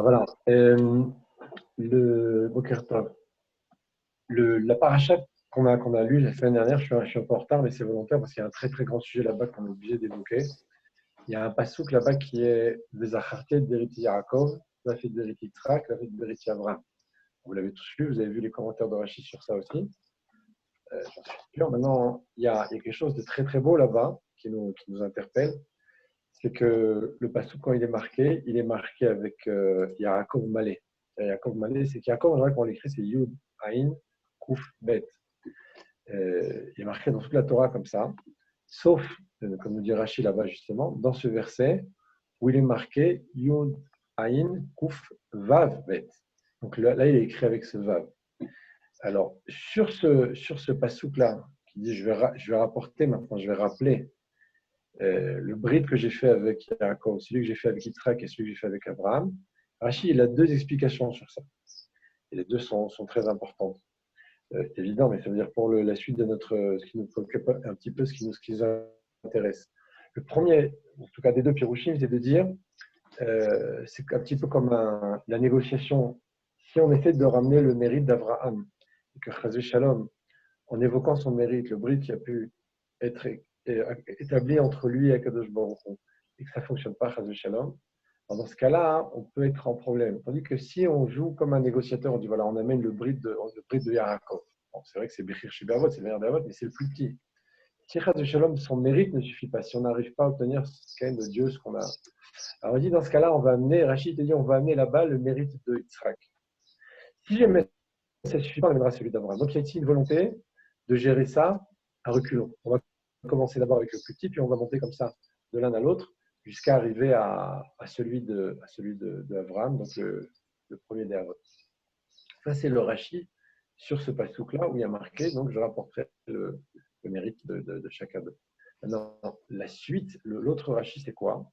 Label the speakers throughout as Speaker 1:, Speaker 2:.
Speaker 1: Voilà. Le Boker Tov. La paracha qu'on a lu la semaine dernière, je suis un peu en retard, mais c'est volontaire parce qu'il y a un très très grand sujet là-bas qu'on est obligé d'évoquer. Il y a un passouk là-bas qui est Vezachartet Beriti Yaakov, Lafit Beriti Yitzhak, Lafit Beriti Avraham. Vous l'avez tous lu, vous avez vu les commentaires de Rachid sur ça aussi. J'en suis sûr. Maintenant, il y a quelque chose de très très beau là-bas qui nous interpelle. C'est que le passouk, quand il est marqué avec Yaakov Malé. Yaakov Malé, c'est qu'Yaakov, en général, quand on l'écrit, c'est Yud, Aïn, Kouf, Bet. Il est marqué dans toute la Torah comme ça, sauf, comme nous dit Rachid là-bas justement, dans ce verset où il est marqué Yud, Aïn, Kouf, Vav, Bet. Donc là, il est écrit avec ce Vav. Alors, sur ce passouk-là, qui dit je vais rapporter maintenant, je vais rappeler le brit que j'ai fait avec Yaakov, celui que j'ai fait avec Yitzhak et celui que j'ai fait avec Abraham, Rachid, il a deux explications sur ça. Et les deux sont très importantes. C'est évident, mais ça veut dire pour la suite de ce qui nous préoccupe un petit peu, ce qui nous intéresse. Le premier, en tout cas des deux Pirouchim, c'est de dire, c'est un petit peu comme la négociation. Si on essaie de ramener le mérite d'Abraham, et que Chazé Shalom, en évoquant son mérite, le brit qui a pu être établi entre lui et Akadosh Baruch Hu, et que ça ne fonctionne pas, Chazé Shalom, dans ce cas-là, on peut être en problème. Tandis que si on joue comme un négociateur, on dit voilà, on amène le brit de Yaakov. Bon, c'est vrai que c'est Bechir Shibavot, c'est le meilleur d'Avot, mais c'est le plus petit. Si Chaz de Shalom, son mérite ne suffit pas, si on n'arrive pas à obtenir quand même de Dieu ce qu'on a. Alors on dit dans ce cas-là, on va amener, Rachid te dit, on va amener là-bas le mérite de Yitzhak. Si jamais ça ne suffit pas, on amènera celui d'Abraham. Donc il y a ici une volonté de gérer ça à reculons. On va commencer d'abord avec le plus petit, puis on va monter comme ça de l'un à l'autre jusqu'à arriver à celui d'Abraham, donc le premier des Havot. Ça, c'est le Rashi sur ce passouk-là où il y a marqué, donc je rapporterai le mérite de chacun d'eux. Maintenant, la suite, l'autre Rashi, c'est quoi?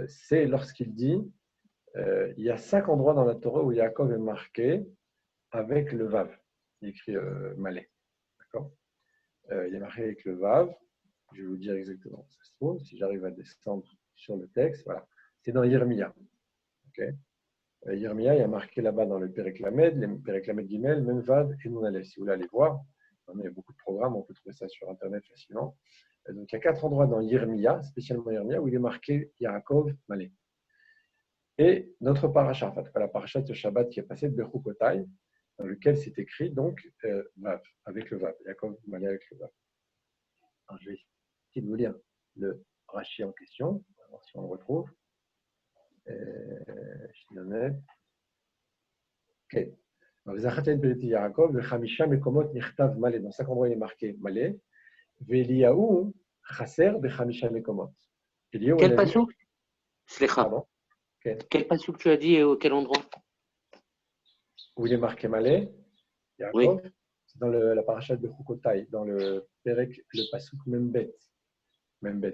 Speaker 1: C'est lorsqu'il dit, il y a 5 endroits dans la Torah où Yaakov est marqué avec le Vav. Il écrit Malé. D'accord? Il est marqué avec le Vav. Je vais vous dire exactement où ça se trouve, si j'arrive à descendre sur le texte. Voilà. C'est dans Yirmiya. Okay. Yirmiya, il y a marqué là-bas dans le Perek Lamed, les Perek Lamed Gimel, même Vav et Nun Aleph. Si vous voulez aller voir, il y a beaucoup de programmes, on peut trouver ça sur Internet facilement. Donc il y a 4 endroits dans Yirmiya, spécialement Yirmiya, où il est marqué Yaakov Malé. Et notre paracha, en fait, la paracha de Shabbat qui est passée de Bechukotai, dans lequel c'est écrit donc Vav, avec le Vav, Yaakov Malé avec le Vav. Alors, je vais essayer de vous lire le Rashi en question, on va voir si on le retrouve. Ok. Dans 5 endroits, il est marqué Malé. Veliaou, Chaser, Bechamisha Mekomot. Eliaou,
Speaker 2: Quel
Speaker 1: on a vu.
Speaker 2: passouk? Slicha.
Speaker 1: Pardon. Okay.
Speaker 2: Quel passouk tu as dit et au quel endroit?
Speaker 1: Où il est marqué Malé, Yaakov,
Speaker 2: Oui.
Speaker 1: c'est dans la parashat de Chukotai, dans le Perek, le passouk Membet. Membet,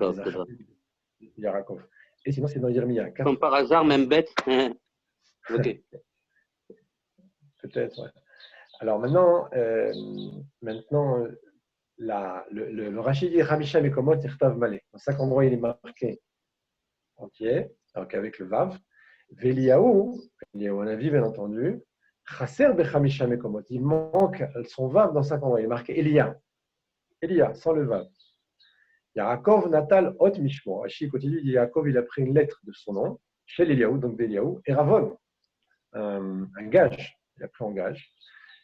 Speaker 1: Yaakov. Et sinon, c'est dans Yirmiya.
Speaker 2: Comme par hasard, même bête. Ok.
Speaker 1: Peut-être, ouais. Alors maintenant, le Rachid dit Hamisha Mekomot Irtav Malé. Dans 5 endroits, il est marqué entier, donc avec le Vav. Veliaou, on a vu bien entendu, Chaser Bechamisha Mekomot. Il manque son Vav dans 5 endroits. Il est marqué Elia. Elia, sans le Vav. Yaakov Natal Hot Mishmo. Rachid continue, il dit Yaakov, il a pris une lettre de son nom, chez Eliaou, donc d'Eliaou, et Ravon, un gage. Il a pris en gage.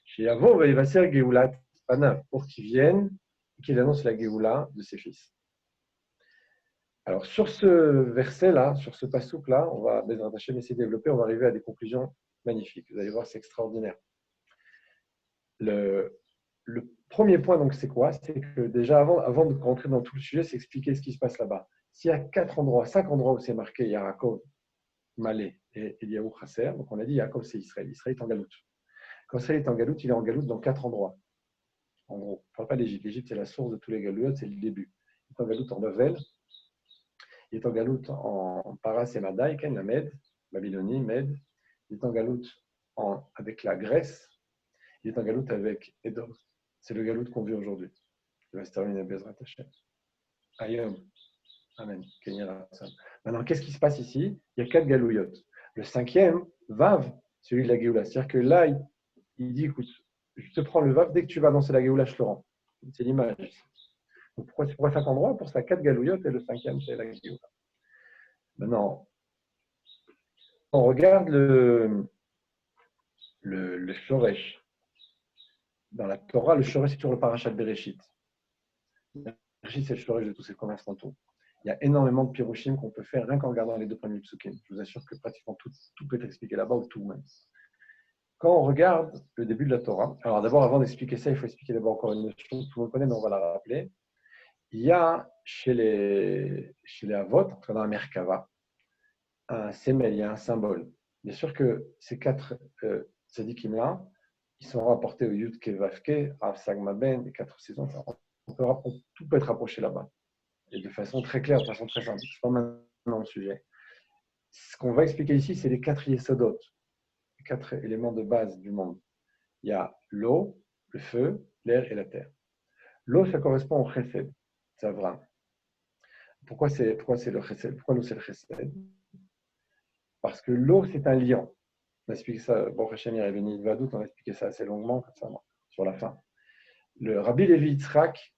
Speaker 1: Chez Yavo, il va faire Géoulat Pana pour qu'il vienne et qu'il annonce la Géoula de ses fils. Alors, sur ce verset-là, sur ce passouk-là, on va essayer de développer, on va arriver à des conclusions magnifiques. Vous allez voir, c'est extraordinaire. Le premier point, donc, c'est quoi? C'est que déjà, avant de rentrer dans tout le sujet, c'est expliquer ce qui se passe là-bas. S'il y a 5 endroits où c'est marqué Yaakov, Malé et Eliaou Chaser, donc on a dit Yaakov, c'est Israël. Israël est en galoute. Quand Israël est en galoute, il est en galoute dans 4 endroits. En gros, on ne parle pas d'Égypte. L'Égypte, c'est la source de tous les galouotes, c'est le début. Il est en galoute en Bavel, il est en galoute en Paras et Madaï, la Med, Babylonie, Med. Il est en galoute avec la Grèce. Il est en galoute avec Edom. C'est le galoute qu'on vit aujourd'hui. Il va se terminer à Bezrat Hashem. Ayom. Amen. Maintenant, qu'est-ce qui se passe ici? Il y a 4 galouillotes. Le cinquième, Vav, celui de la Géoula. C'est-à-dire que là, il dit, écoute, je te prends le Vav, dès que tu vas annoncer la Géoula, je te rends. C'est l'image. Donc, pourquoi 5 endroits? Pour ça, 4 galouillottes et le cinquième, c'est la Géoula. Maintenant, on regarde le Shoresh. Dans la Torah, le Shoresh, c'est toujours le parachat de Bereshit. Bereshit, c'est le Shoresh de tous ces commerces mentaux. Il y a énormément de pirushim qu'on peut faire rien qu'en regardant les deux premiers psukim. Je vous assure que pratiquement tout peut être expliqué là-bas, ou tout même. Quand on regarde le début de la Torah, alors d'abord, avant d'expliquer ça, il faut expliquer d'abord encore une notion que tout le monde connaît, mais on va la rappeler. Il y a chez les Avot, dans la Merkava, un sémel, il y a un symbole. Bien sûr que ces 4 tzadikim-là, ils sont rapportés au Yud Kevavke, Rav Sagmaben, les 4 saisons. Tout peut être rapproché là-bas. Et de façon très claire, de façon très simple. Ce n'est pas maintenant le sujet. Ce qu'on va expliquer ici, c'est les 4 yesodot, les 4 éléments de base du monde. Il y a l'eau, le feu, l'air et la terre. L'eau, ça correspond au chesed, c'est Avram. Pourquoi c'est le chesed? Pourquoi l'eau, c'est le chesed? Parce que l'eau, c'est un liant. On a expliqué ça, bon, Hachem Yereveni Vadout, on a expliqué ça assez longuement, comme ça, sur la fin. Le Rabbi Levi Yitzhak,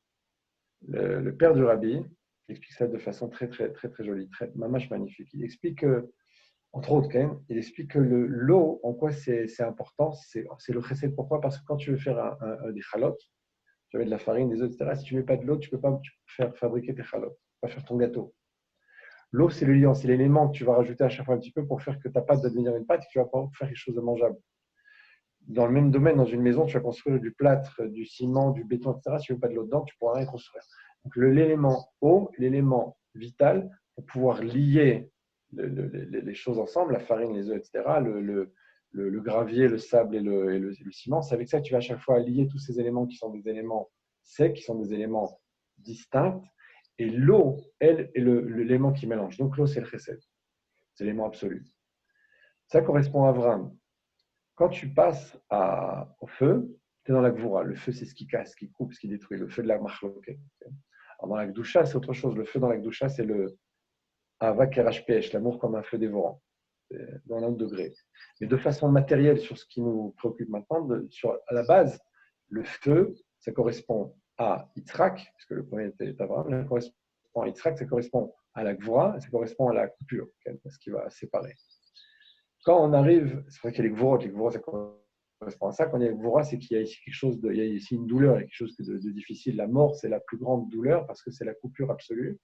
Speaker 1: le père du Rabbi, explique ça de façon très, très, très, très jolie, très mamache magnifique. Il explique que, entre autres, il explique que l'eau, en quoi c'est important, c'est le chesed. Pourquoi? Parce que quand tu veux faire des chalotes, tu mets de la farine, des œufs, etc. Si tu ne mets pas de l'eau, tu peux pas fabriquer tes chalotes, tu peux pas faire ton gâteau. L'eau, c'est le liant, c'est l'élément que tu vas rajouter à chaque fois un petit peu pour faire que ta pâte va devenir une pâte et que tu vas pouvoir faire quelque chose de mangeable. Dans le même domaine, dans une maison, tu vas construire du plâtre, du ciment, du béton, etc. Si tu ne veux pas de l'eau dedans, tu ne pourras rien construire. Donc, l'élément eau, l'élément vital pour pouvoir lier les choses ensemble, la farine, les œufs, etc., le gravier, le sable et le ciment, c'est avec ça que tu vas à chaque fois lier tous ces éléments qui sont des éléments secs, qui sont des éléments distincts. Et l'eau, elle, est l'élément qui mélange. Donc, l'eau, c'est le chesed. C'est l'élément absolu. Ça correspond à Avram. Quand tu passes au feu, tu es dans la gvoura. Le feu, c'est ce qui casse, ce qui coupe, ce qui détruit. Le feu de la marloquet. Alors, dans la gdoucha, c'est autre chose. Le feu dans la gdoucha, c'est le Ava Kerash Pesh, l'amour comme un feu dévorant, dans un autre degré. Mais de façon matérielle, sur ce qui nous préoccupe maintenant, à la base, le feu, ça correspond à Yitzhak, puisque le premier était Abraham, ça correspond à Yitzhak, ça correspond à la gvoura, ça correspond à la coupure, ce qui va séparer. Quand on arrive, c'est vrai qu'il y a les gvouras, ça correspond à ça. Quand il y a les gvouras, c'est qu'il y a ici quelque chose il y a ici une douleur, il y a quelque chose de difficile. La mort, c'est la plus grande douleur parce que c'est la coupure absolue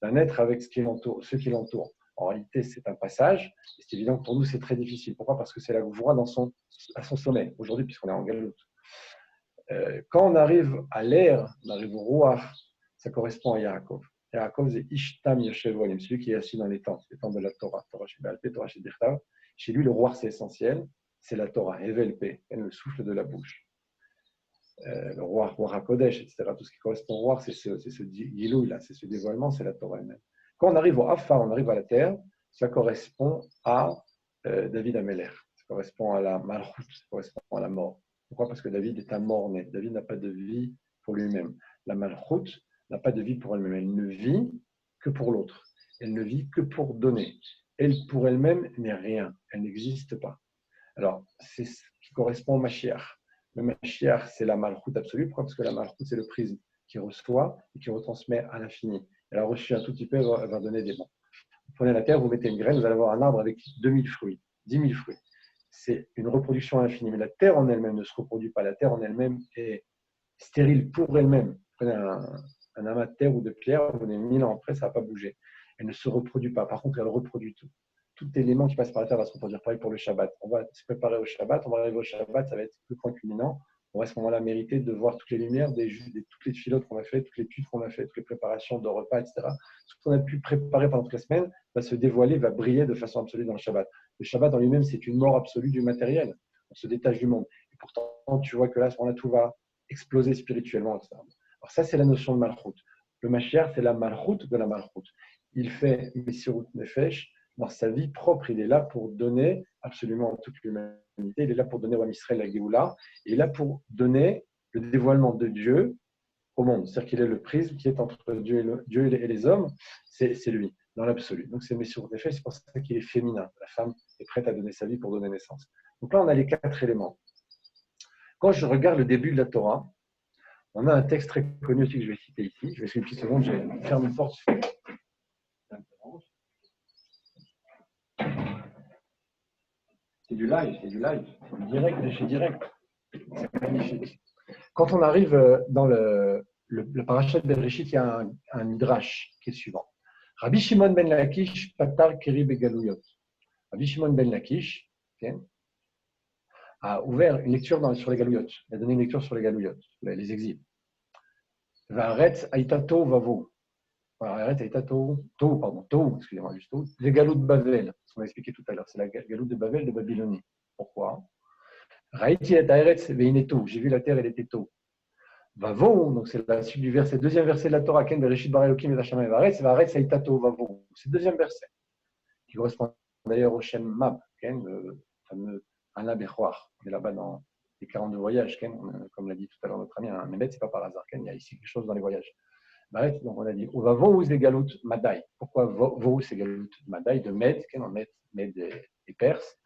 Speaker 1: d'un être avec ce qui l'entoure, ceux qui l'entourent. En réalité, c'est un passage, et c'est évident que pour nous, c'est très difficile. Pourquoi? Parce que c'est la gvoura à son sommet, aujourd'hui, puisqu'on est en galoute. Quand on arrive à l'air, on arrive au Ruach, ça correspond à Yaakov. Yaakov, c'est Ishtam Yoshev Olim, celui qui est assis dans les tentes de la Torah. Torah chez Balpé, Torah chez Birtav. Chez lui, le Ruach, c'est essentiel, c'est la Torah, Evelpé, le souffle de la bouche. Le Ruach, Ruach HaKodesh, etc. Tout ce qui correspond au Ruach, c'est ce Gilouï là, c'est ce dévoilement, c'est la Torah elle-même. Quand on arrive au Afar, on arrive à la terre, ça correspond à David Améler. Ça correspond à la Malchut, ça correspond à la mort. Pourquoi? Parce que David est un mort-né. David n'a pas de vie pour lui-même. La Malchut n'a pas de vie pour elle-même. Elle ne vit que pour l'autre. Elle ne vit que pour donner. Elle, pour elle-même, n'est rien. Elle n'existe pas. Alors, c'est ce qui correspond au Mashiach. Le Mashiach, c'est la Malchut absolue. Pourquoi? Parce que la Malchut, c'est le prisme qui reçoit et qui retransmet à l'infini. Elle a reçu un tout petit peu, elle va donner des bons. Vous prenez la terre, vous mettez une graine, vous allez avoir un arbre avec 2000 fruits, 10 000 fruits. C'est une reproduction infinie. Mais la terre en elle-même ne se reproduit pas. La terre en elle-même est stérile pour elle-même. Vous prenez un amas de terre ou de pierre, vous venez 1000 ans après, ça ne va pas bouger. Elle ne se reproduit pas. Par contre, elle reproduit tout. Tout élément qui passe par la terre va se reproduire. Pareil pour le Shabbat. On va se préparer au Shabbat, on va arriver au Shabbat, ça va être plus point culminant. On va à ce moment-là mériter de voir toutes les lumières, toutes les filotes qu'on a fait, toutes les études qu'on a fait, toutes les préparations de repas, etc. Ce qu'on a pu préparer pendant toute la semaine va se dévoiler, va briller de façon absolue dans le Shabbat. Le Shabbat en lui-même, c'est une mort absolue du matériel. On se détache du monde. Et pourtant, tu vois que là, à ce moment-là, tout va exploser spirituellement, etc. Alors ça, c'est la notion de Malchut. Le Mashiach, c'est la Malchut de la Malchut. Il fait Messirut Nefesh. Dans sa vie propre, il est là pour donner absolument toute l'humanité. Il est là pour donner au Israël la Géoula. Il est là pour donner le dévoilement de Dieu au monde. C'est-à-dire qu'il est le prisme qui est entre Dieu et les hommes. C'est lui. dans l'absolu. Donc c'est Messirut Nefesh, c'est pour ça qu'il est féminin. La femme est prête à donner sa vie pour donner naissance. Donc là, on a les 4 éléments. Quand je regarde le début de la Torah, on a un texte très connu aussi que je vais citer ici. Je vais essayer une petite seconde, je vais fermer une porte. C'est du live, c'est du live. Direct de chez direct. C'est magnifique. Quand on arrive dans le parachat de Bereshit, il y a un midrash qui est suivant. Rabbi Shimon ben Lakish, Patar Keri Begaluyot. Rabbi Shimon ben Lakish a ouvert une lecture sur les Galuyot. Il a donné une lecture sur les Galuyot, les exils. Va'aretz Aitato Vavo. Va'aretz Aitato, excusez-moi, juste Tohu. Les Galout de Bavel, ce qu'on a expliqué tout à l'heure. C'est la Galout de Bavel de Babylonie. Pourquoi? Raïti et Aeretz Veineto. J'ai vu la terre, elle était tôt. Vavo, donc c'est la suite du verset, deuxième verset de la Torah, Ken Bereshit Bara Elokim et Hashem Evaretz, Va'aretz Aitato Vavo. C'est le deuxième verset, qui correspond d'ailleurs au Shem Mab, Ken, le fameux Anna Bechoar. On est là-bas dans les 42 voyages, Ken, comme l'a dit tout à l'heure notre ami, un Mehmet, c'est pas par hasard, Ken, il y a ici quelque chose dans les voyages. Va'aretz, donc on a dit, Vavo c'est Galout Madai. Pourquoi Vavo c'est Galout Madai de Med, Ken, on met des Perses.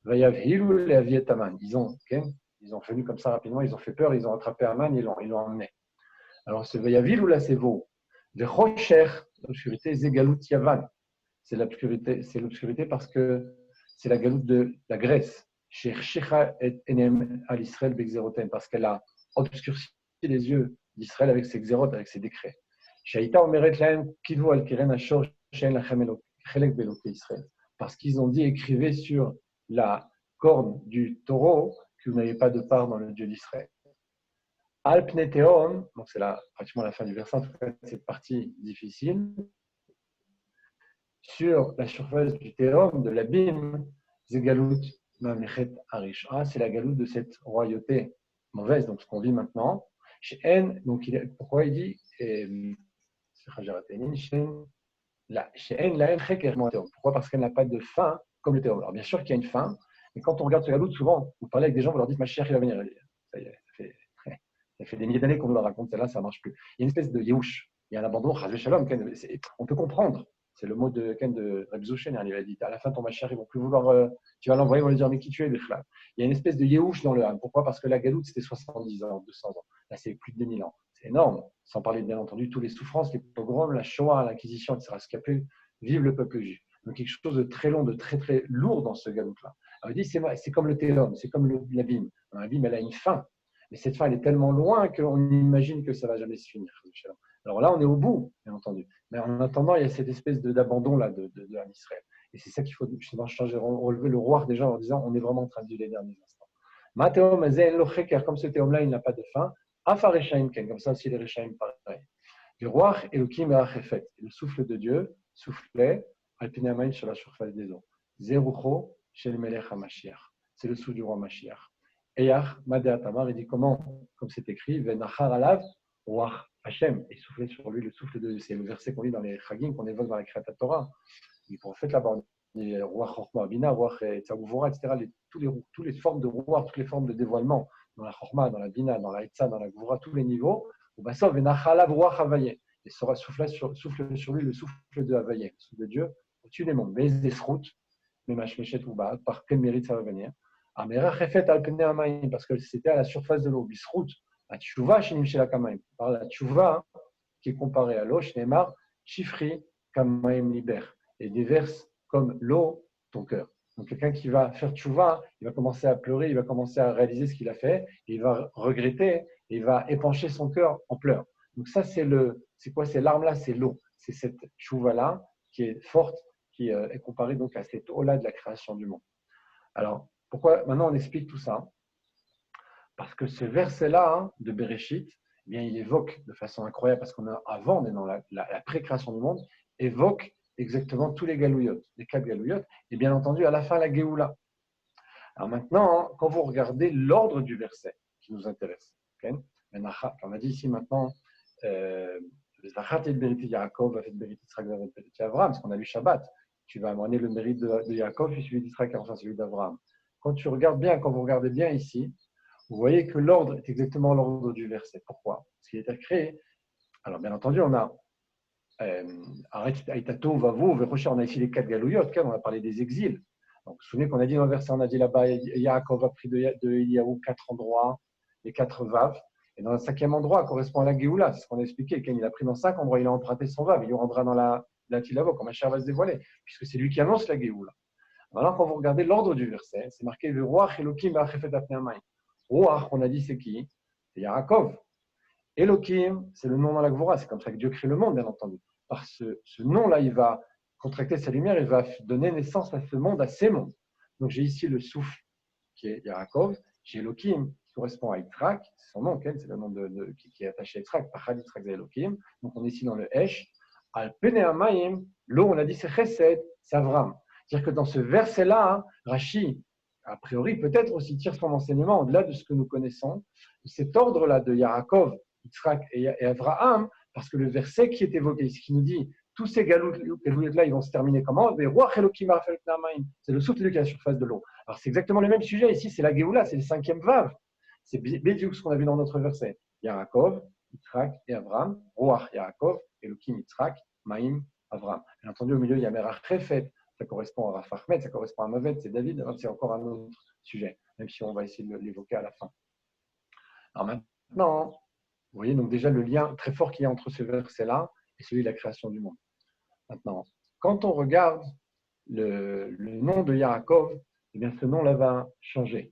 Speaker 1: Vayavhilu le Avietaman. Ils ont venu comme ça rapidement, ils ont fait peur, ils ont attrapé Aman, ils l'ont emmené. Alors, ce Vayavilu là, c'est Vo. Vechocher, l'obscurité, Zegalout Yavan. C'est l'obscurité parce que c'est la galoute de la Grèce. Shecha et Enem al Israël Bexeroten, parce qu'elle a obscurci les yeux d'Israël avec ses xérotes, avec ses décrets. Shaita Omeret Laem Kivu al Kiren Ashor Shen Lachem Chelek Beloke Israël. Parce qu'ils ont dit, écrivez sur la corne du taureau que vous n'avez pas de part dans le Dieu d'Israël. Alpneteon, donc c'est pratiquement la fin du verset, en tout cas cette partie difficile, sur la surface du théum, de l'abîme, Zegalout Mamechet Arisha, c'est la galoute de cette royauté mauvaise, donc ce qu'on vit maintenant. Chez N, donc pourquoi il dit, pourquoi? Parce qu'elle n'a pas de fin comme le théum. Alors bien sûr qu'il y a une fin, mais quand on regarde ce galoute, souvent, vous parlez avec des gens, vous leur dites ma chère, il va venir. Ça y est, ça fait des milliers d'années qu'on nous la raconte, celle-là, ça ne marche plus. Il y a une espèce de yéhouch, il y a un abandon, shalom, on peut comprendre. C'est le mot de Reb Zouchen, il a dit à la fin, ton machar, ils vont plus vouloir, tu vas l'envoyer, ils vont lui dire mais qui tu es, Bechla. Il y a une espèce de yéhouch dans le âme. Pourquoi? Parce que la galoute, c'était 70 ans, 200 ans. Là, c'est plus de 2000 ans. C'est énorme. Sans parler, bien entendu, toutes les souffrances, les pogroms, la Shoah, l'Inquisition, etc. Ce qu'a pu vivre le peuple juif. Donc, quelque chose de très long, de très, très lourd dans ce galoute-là. Alors, il dit, c'est comme le théum, c'est comme l'abîme. L'abîme, elle a une fin. Mais cette fin, elle est tellement loin qu'on imagine que ça ne va jamais se finir. Alors là, on est au bout, bien entendu. Mais en attendant, il y a cette espèce d'abandon là de Israël. Et c'est ça qu'il faut justement changer, relever le roi déjà en disant on est vraiment en train de vivre les derniers instants. Mathéom, comme ce théom-là, il n'a pas de fin. Afarechaim ken, comme ça aussi les Rechaim pareil. Le roi Elohim Erachefet, le souffle de Dieu soufflait alpinéamain sur la surface des eaux. Zerucho shel melech HaMashiach. C'est le souffle du roi Mashiach. Eyach Madea Tamar, il dit comment, comme c'est écrit, Venachar alav roi Hachem, et souffler sur lui le souffle de Dieu. C'est le verset qu'on lit dans les Chagim, qu'on évoque dans la Kriyat Torah. Les prophètes là-bas, les rois Chorma, Bina, roi Tzaguvora, etc. Toutes les formes de roi, toutes les formes de dévoilement, dans la Chorma, dans la Bina, dans la Etza, dans la Gvura, tous les niveaux. Ubasov Venachalav roi Havaye, et sera souffle sur lui le souffle de Havaye, le souffle de Dieu, au-dessus des mondes. Mais Desrout, Memash Meshet Uba, par quel mérite ça va venir? Parce que c'était à la surface de l'eau. Bisrout, la tchouva, shinim shel kamaim. Par la tchouva, qui est comparée à l'eau, shnemar, chifri, kamaim liber. Et déverse comme l'eau ton cœur. Donc quelqu'un qui va faire tchouva, il va commencer à pleurer, il va commencer à réaliser ce qu'il a fait, et il va regretter, et il va épancher son cœur en pleurs. Donc ça, c'est quoi ces larmes-là? C'est l'eau. C'est cette tchouva-là qui est forte, qui est comparée donc à cette eau-là de la création du monde. Alors, pourquoi maintenant on explique tout ça? Parce que ce verset-là de Bereshit, eh bien, il évoque de façon incroyable, parce qu'on a avant, on est dans la pré-création du monde, évoque exactement tous les galouyot, les 4 galouyot, et bien entendu à la fin la Géoula. Alors maintenant, quand vous regardez l'ordre du verset qui nous intéresse, okay? On a dit ici maintenant, parce qu'on a lu Shabbat, tu vas amener le mérite de Yaakov puis celui d'Israël, car enfin celui d'Abraham. Quand vous regardez bien ici, vous voyez que l'ordre est exactement l'ordre du verset. Pourquoi? Parce qu'il est créé. Alors, bien entendu, on a Arrête, Aïtato, Vavo, Verocha, on a ici les 4 galouillotes, on a parlé des exils. Donc, vous vous souvenez qu'on a dit dans le verset, on a dit là-bas, Yaakov a pris de Eliaou 4 endroits, les 4 vaves. Et dans le 5e endroit, correspond à la Géoula, c'est ce qu'on a expliqué. Quand il a pris dans 5 endroits, il a emprunté son vave, il lui rendra dans la Tilavo, quand Machar va se dévoiler, puisque c'est lui qui annonce la Géoula. Alors, quand vous regardez l'ordre du verset, c'est marqué le Ruach Elohim Ba'achefet Apneamayim. Ruach, on a dit, c'est qui? C'est Yaakov. Elohim, c'est le nom dans la Gvora, c'est comme ça que Dieu crée le monde, bien entendu. Par ce nom-là, il va contracter sa lumière, il va donner naissance à ce monde, à ces mondes. Donc j'ai ici le souffle qui est Yaakov, j'ai Elohim qui correspond à Yitzhak, c'est son nom, c'est le nom qui est attaché à Yitzhak, Pachad Yitzhak Elohim. Donc on est ici dans le Esh. Al Peneamayim, l'eau, on a dit c'est Chesed, c'est Avram. C'est-à-dire que dans ce verset-là, Rashi, a priori, peut-être aussi tire son enseignement au-delà de ce que nous connaissons, cet ordre-là de Yaakov, Yitzhak et Avraham, parce que le verset qui est évoqué ici, qui nous dit tous ces galouilles-là, ils vont se terminer comment? C'est le souffle qui est à la surface de l'eau. Alors c'est exactement le même sujet ici, c'est la Géoula, c'est le 5e vav. C'est Bédiouk ce qu'on a vu dans notre verset. Yaakov, Yitzhak et Avraham, Ruach Yaakov, Elohim Yitzhak, Maïm, Avraham. Bien entendu, au milieu, il y a Merach Refet, ça correspond à Raph Ahmed, ça correspond à Mavet, c'est David, alors c'est encore un autre sujet, même si on va essayer de l'évoquer à la fin. Alors maintenant, vous voyez donc déjà le lien très fort qu'il y a entre ce verset-là et celui de la création du monde. Maintenant, quand on regarde le nom de Yaakov, eh bien ce nom-là va changer.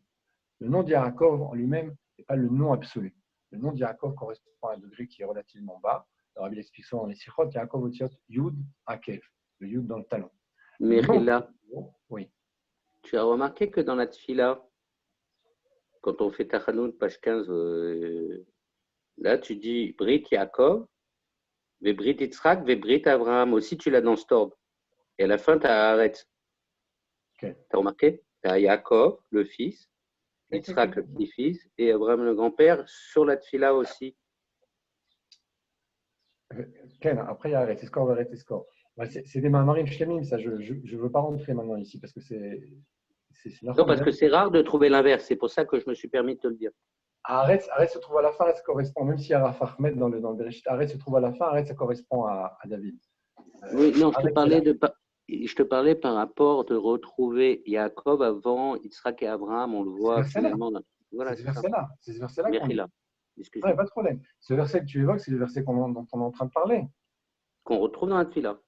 Speaker 1: Le nom de Yaakov en lui-même n'est pas le nom absolu. Le nom de Yaakov correspond à un degré qui est relativement bas. Alors, il explique ça dans les Sichot, Yaakov Otiot Yud Akev, le Yud dans le talon.
Speaker 2: Mechila,
Speaker 1: oui.
Speaker 2: Tu as remarqué que dans la Tfila, quand on fait Tachanoun, page 15, là tu dis Brit Yaakov, Vebrit Yitzhak, Vebrit Abraham. Aussi tu l'as dans cet ordre. Et à la fin, tu as Arrête.
Speaker 1: Okay.
Speaker 2: Tu as remarqué? Tu as Yaakov, le fils, Yitzhak, le petit-fils, et Abraham, le grand-père, sur la Tfila aussi.
Speaker 1: Après, il y a Arrête, Score, Arrête, Score. C'est des mamarim shlemim, ça, je ne veux pas rentrer maintenant ici parce que c'est
Speaker 2: non, parce que c'est rare de trouver l'inverse, c'est pour ça que je me suis permis de te le dire.
Speaker 1: Arrête se trouve à la fin, ça correspond, même s'il y a Raph Ahmed dans le Bereshit, Arrête se trouve à la fin, Arrête ça correspond à David.
Speaker 2: Oui, non, je te parlais par rapport de retrouver Yaakov avant Yitzhak et Abraham, on le voit finalement.
Speaker 1: Voilà, c'est ce verset-là qu'on dit.
Speaker 2: Excuse-moi.
Speaker 1: Pas de problème. Ce verset que tu évoques, c'est le verset dont on est en train de parler.
Speaker 2: Qu'on retrouve dans la Tfila.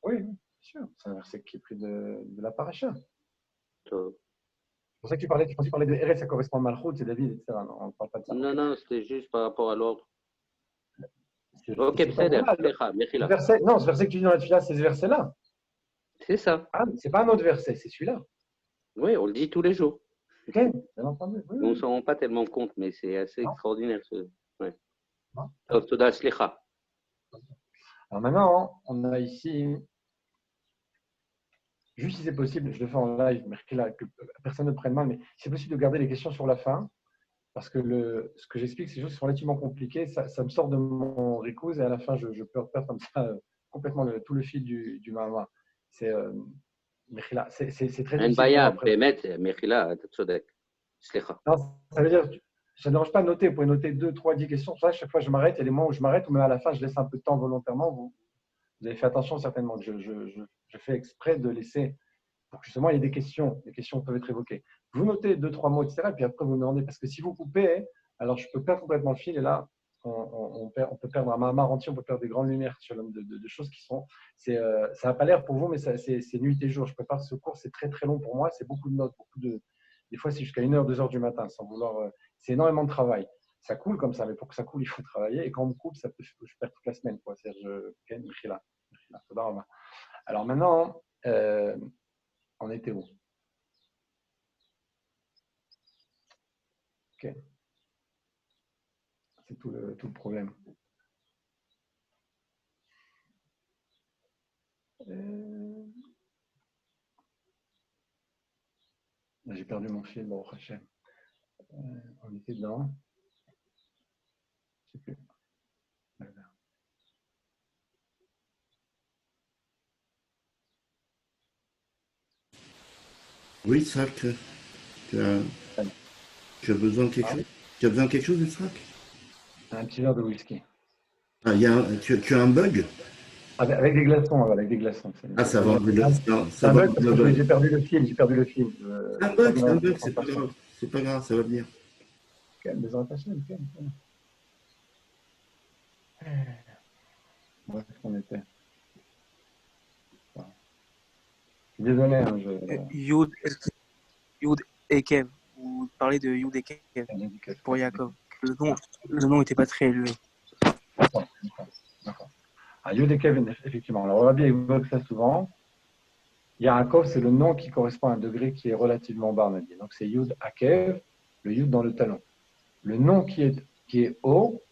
Speaker 1: Oui, bien sûr. C'est un verset qui est pris de la paracha. C'est pour ça que tu pensais que tu parlais de Eretz, ça correspond à Malchut, c'est David, etc. Non, on ne parle pas de ça.
Speaker 2: Non, c'était juste par rapport à l'ordre.
Speaker 1: Ok, peut-être. Non, ce verset que tu dis dans la Tfila, c'est ce verset-là.
Speaker 2: C'est ça.
Speaker 1: Ah, c'est pas un autre verset, c'est celui-là.
Speaker 2: Oui, on le dit tous les jours.
Speaker 1: Ok, bien entendu. Oui,
Speaker 2: on ne s'en rend pas tellement compte, mais c'est assez extraordinaire. Ouais.
Speaker 1: Alors maintenant, on a ici, juste si c'est possible, je le fais en live, mais que personne ne prenne mal, mais si c'est possible de garder les questions sur la fin, parce que ce que j'explique, c'est des choses qui sont relativement compliquées, ça me sort de mon récouse et à la fin, je peux perdre comme ça complètement tout le fil du Mahama. C'est très difficile. Non, ça veut dire, ça ne dérange pas de noter, vous pouvez noter 2, 3, 10 questions. Ça, chaque fois, je m'arrête, il y a des moments où je m'arrête, mais à la fin, je laisse un peu de temps volontairement. Vous avez fait attention certainement. Je fais exprès de laisser, pour que justement, il y ait des questions. Les questions peuvent être évoquées. Vous notez 2, 3 mots, etc. Et puis après, vous me demandez, parce que si vous coupez, alors je peux perdre complètement le fil, et là, on peut perdre un Mahamar entier, on peut perdre des grandes lumières sur de choses qui sont. Ça n'a pas l'air pour vous, mais c'est nuit et jour. Je prépare ce cours, c'est très très long pour moi, c'est beaucoup de notes, des fois, c'est jusqu'à 1h, 2h du matin, sans vouloir. C'est énormément de travail. Ça coule comme ça, mais pour que ça coule, il faut travailler. Et quand on me coupe, je perds toute la semaine. Alors maintenant, on était où? Ok. C'est tout le problème. J'ai perdu mon fil, bon, Hachem. On était dedans. Je ne sais plus.
Speaker 3: Oui, Israq, tu as besoin de quelque chose? Tu as besoin de quelque chose, Israq?
Speaker 1: Un petit verre de whisky.
Speaker 3: Ah, tu as un bug?
Speaker 1: Avec des glaçons, avec des glaçons.
Speaker 3: Ah, ça va enlever
Speaker 1: C'est
Speaker 3: ça
Speaker 1: un
Speaker 3: va
Speaker 1: bug
Speaker 3: enlever
Speaker 1: parce
Speaker 3: le
Speaker 1: que
Speaker 3: bug.
Speaker 1: j'ai perdu le fil. J'ai perdu
Speaker 3: C'est
Speaker 1: ma
Speaker 3: un bug, c'est pas
Speaker 1: concentration.
Speaker 3: grave. C'est pas grave, ça va venir.
Speaker 1: Quelle désorientation, quelle. Où est-ce qu'on était? Voilà. Désolé, hein,
Speaker 4: Yud, Yud et Kev. Vous parlez de Yud et Kev pour Yaakov. Le nom n'était pas très élevé.
Speaker 1: D'accord. Yud et Kev, effectivement. Alors, Rabbi évoque ça souvent. Yaakov, c'est le nom qui correspond à un degré qui est relativement bas, on a dit. Donc, c'est Yud Akev, le Yud dans le talon. Le nom qui est haut,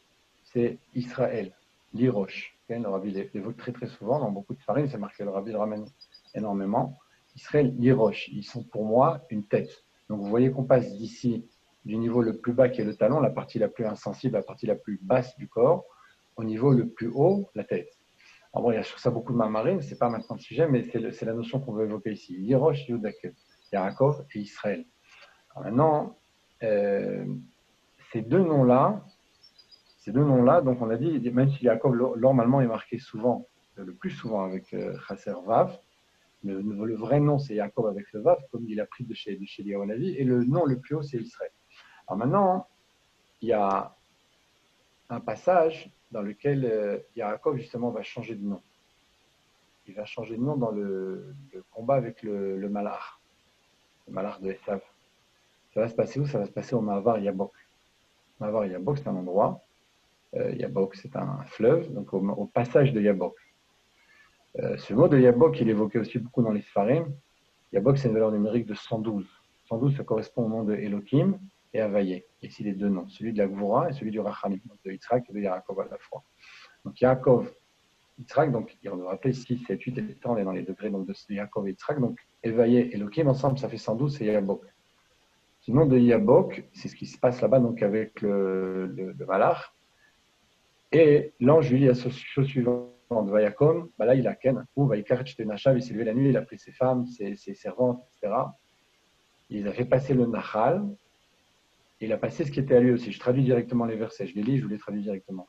Speaker 1: c'est Israël, l'Irosh. Okay, le Rabbi l'évoque très très souvent dans beaucoup de farines, c'est marqué, le Rabbi le ramène énormément. Israël, l'Irosh, ils sont pour moi une tête. Donc vous voyez qu'on passe d'ici, du niveau le plus bas qui est le talon, la partie la plus insensible, la partie la plus basse du corps, au niveau le plus haut, la tête. Alors bon, il y a sur ça beaucoup de marmarines, ce n'est pas maintenant le sujet, mais c'est la notion qu'on veut évoquer ici. L'Irosh, Yudakev, Yaakov et Israël. Alors maintenant, ces deux noms-là, donc on a dit, même si Yaakov normalement est marqué souvent, le plus souvent avec Chasser Vav, le vrai nom c'est Yaakov avec le Vav, comme il a pris de chez Liaonavi, et le nom le plus haut c'est Israël. Alors maintenant, il y a un passage dans lequel Yaakov justement va changer de nom. Il va changer de nom dans le combat avec le Malach de Esav. Ça va se passer où? Ça va se passer au Mavar Yabok. Mavar Yabok, c'est un endroit. Yabok, c'est un fleuve, donc au passage de Yabok. Ce mot de Yabok, il est évoqué aussi beaucoup dans les Sfarim. Yabok, c'est une valeur numérique de 112. 112, ça correspond au nom de Elohim et Havaïe. Ici, les deux noms, celui de la Gvura et celui du Rachamim, de Yitzhak et de Yaakov à la fois. Donc Yaakov, Yitzhak, donc on va rappeler 6, 7, 8, et on est dans les degrés donc, de Yaakov et Yitzhak. Donc Havaïe et Elohim, ensemble, ça fait 112, c'est Yabok. Ce nom de Yabok, c'est ce qui se passe là-bas donc avec le Malach. Et l'ange lui dit la chose suivante, Vayakom, là il a Ken, ou Vaikarch Tenachav, il s'est levé la nuit, il a pris ses femmes, ses servantes, etc. Il a fait passer le Nahal, et il a passé ce qui était à lui aussi. Je traduis directement les versets, je les lis, je vous les traduis directement.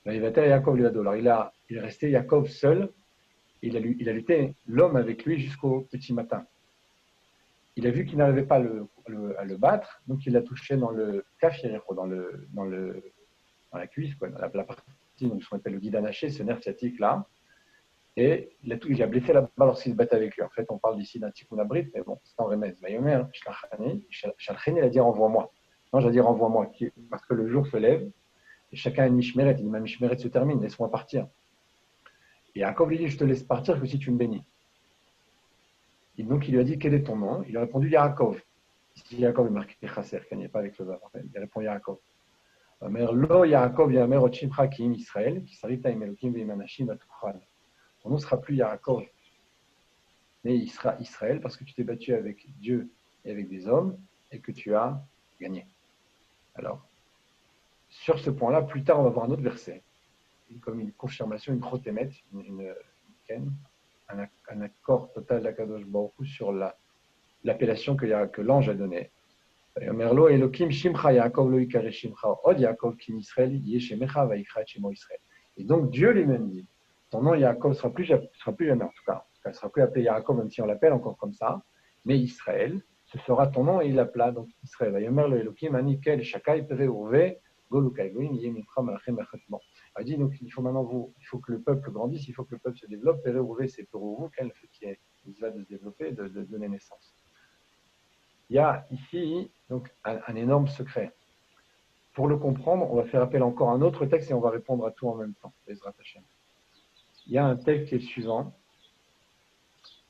Speaker 1: Là, il va être Yaakov Liado. Alors il est resté Yaakov seul, il a lutté l'homme avec lui jusqu'au petit matin. Il a vu qu'il n'arrivait pas à le battre, donc il l'a touché dans le kafirero, dans la cuisse, quoi, dans la partie, donc, ce qu'on appelle le guide anaché, ce nerf sciatique là, et il a blessé là-bas lorsqu'il se battait avec lui. En fait, on parle ici d'un tikkun abrit, mais bon, c'est en remède. Vayomer, Shalchani, il a dit envoie-moi. Non, j'ai dit envoie-moi, parce que le jour se lève, et chacun a une mishmeret, il dit ma mishmeret se termine, laisse-moi partir. Et Yaakov lui dit je te laisse partir que si tu me bénis. Et donc il lui a dit quel est ton nom? Il a répondu Yaakov. Ici, Yaakov est marqué Chasser, qu'il n'y a pas avec le Vav. Il répond Yaakov. Lo Yaakov Yamer Ochimcha Kiim Israël, qui s'arrête à Emelokim Veimanashim Atuchal. Ton nom ne sera plus Yaakov, mais il sera Israël parce que tu t'es battu avec Dieu et avec des hommes et que tu as gagné. Alors, sur ce point-là, plus tard, on va voir un autre verset, comme une confirmation, une chotémet, un accord total d'Akadosh Baruch Hu sur l'appellation que l'ange a donnée. Merlo Elohim Shimcha Yaakov lo ikare Shimcha od Yaakov kim Israël yeshemecha vaikra shemo Israël. Et donc Dieu lui-même dit, ton nom Yaakov ne sera plus jamais en tout cas, il ne sera plus appelé Yaakov même si on l'appelle encore comme ça, mais Israël, ce sera ton nom et il l'appela donc Israël. Vayomer Elohim anikel shakai pere urve golukai goim yemimcha malachem achatmo. Il dit donc il faut que le peuple grandisse, il faut que le peuple se développe. Pere urve c'est pour vous, le fait qu'il va de se développer, de donner naissance. Il y a ici donc un énorme secret. Pour le comprendre, on va faire appel encore à un autre texte et on va répondre à tout en même temps. Il y a un texte qui est le suivant.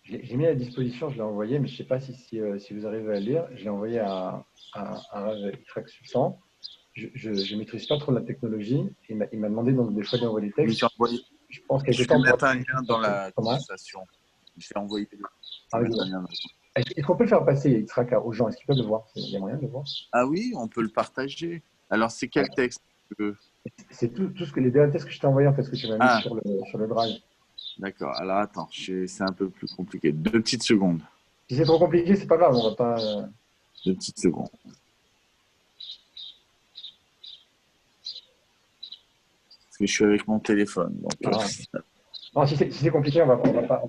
Speaker 1: J'ai mis à disposition, je l'ai envoyé, mais je ne sais pas si vous arrivez à le lire. Je l'ai envoyé à Rav Yitzhak Sussan. Je ne maîtrise pas trop la technologie. Il m'a demandé donc des fois d'envoyer des textes. Je pense
Speaker 5: Je vais mettre un lien dans la conversation. Je vais envoyer.
Speaker 1: Est-ce qu'on peut le faire passer Yitzhak aux gens? Est-ce qu'ils peuvent le voir? Il y a moyen de le voir?
Speaker 5: Ah oui, on peut le partager. Alors, c'est quel texte?
Speaker 1: C'est tout ce que les derniers textes que je t'ai envoyés, en fait, ce que tu m'as mis sur le drive.
Speaker 5: D'accord. Alors, attends, c'est un peu plus compliqué. 2 petites secondes.
Speaker 1: Si c'est trop compliqué, c'est pas grave, on va pas...
Speaker 5: 2 petites secondes. Parce que je suis avec mon téléphone. Donc,
Speaker 1: Non, si c'est compliqué, on va pas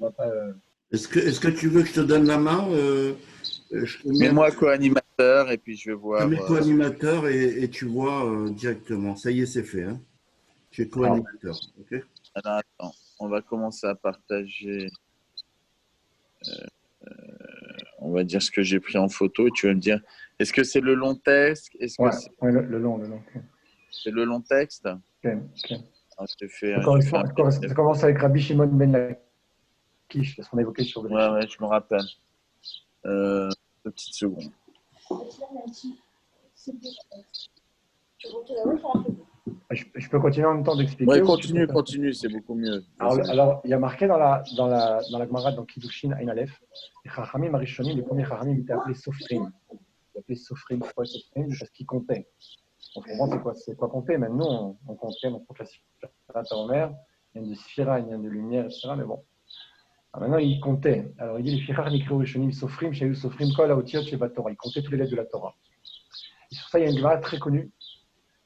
Speaker 3: Est-ce que tu veux que je te donne la main je te mets,
Speaker 5: Mets-moi co-animateur et puis je vais
Speaker 3: je te
Speaker 5: voir.
Speaker 3: mets co-animateur et tu vois directement. Ça y est, c'est fait. Hein. Tu es
Speaker 1: Alors,
Speaker 3: co-animateur. Ok.
Speaker 5: Alors, attends, on va commencer à partager. On va dire ce que j'ai pris en photo et tu vas me dire, est-ce que c'est le long texte? Est-ce que
Speaker 1: ouais, le long, le long.
Speaker 5: c'est le long texte?
Speaker 1: Ok, ok.
Speaker 5: Alors, j'ai fait un
Speaker 1: Ça commence avec Rabbi Shimon ben Lakish, ce qu'on a évoqué sur
Speaker 5: Ouais,
Speaker 1: Bereshit.
Speaker 5: ouais, je me rappelle. Deux petites secondes.
Speaker 1: Je peux continuer en même temps d'expliquer
Speaker 5: Ouais,
Speaker 1: ou tu préfères?
Speaker 5: continue, c'est beaucoup mieux.
Speaker 1: Alors, il y a marqué dans la Gemara, dans Kiddushin Ain Aleph, les Chachamim Arishonim, les premiers Chachamim étaient appelés Sofrim. Ils étaient appelés Sofrim. Pourquoi Sofrim? Parce qu'ils comptaient. On comprend c'est quoi compter. Même nous, on comptait, on compte la Sphira Taomer, il y a une Sphira, il y a une lumière, etc. Mais bon. Alors maintenant, ils comptaient. Alors, il dit les Fichar Nikro Rishonim Sofrim, Shayu Sofrim, Kol Aotiot Sheba Torah. Ils comptaient tous les lettres de la Torah. Et sur ça, il y a une Gemara très connue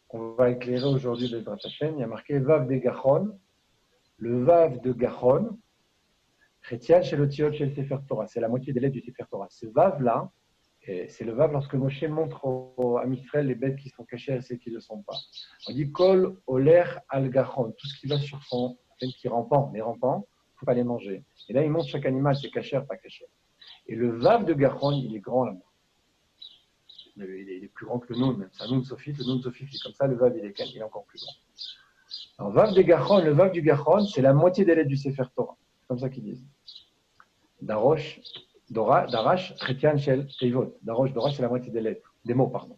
Speaker 1: qu'on va éclairer aujourd'hui de Bezrat Hashem. Il y a marqué Vav de Gachon. Le Vav de Gachon, Chrétien chez le Tiot chez le Sefer Torah. C'est la moitié des lettres du Sefer Torah. Ce Vav-là, c'est le Vav lorsque Moshe montre à Israël les bêtes qui sont cachées et celles qui ne le sont pas. On dit Kol Oler Al Gachon. Tout ce qui va sur son, qui rampant, les rampants, il ne faut pas les manger. Et là, il montre chaque animal, c'est caché, pas caché. Et le Vav de Gachon, il est grand là-bas. Il est plus grand que le Noun. C'est un Noun Sophite. Le Noun Sophite, il est comme ça. Le Vav, il est encore plus grand. Alors, Vav de Gachon, le Vav du Gachon, c'est la moitié des lettres du Sefer Torah. C'est comme ça qu'ils disent. Darosh, Darash, Chrétien, Shel, Teivot. Darosh, c'est la moitié des lettres, des mots, pardon.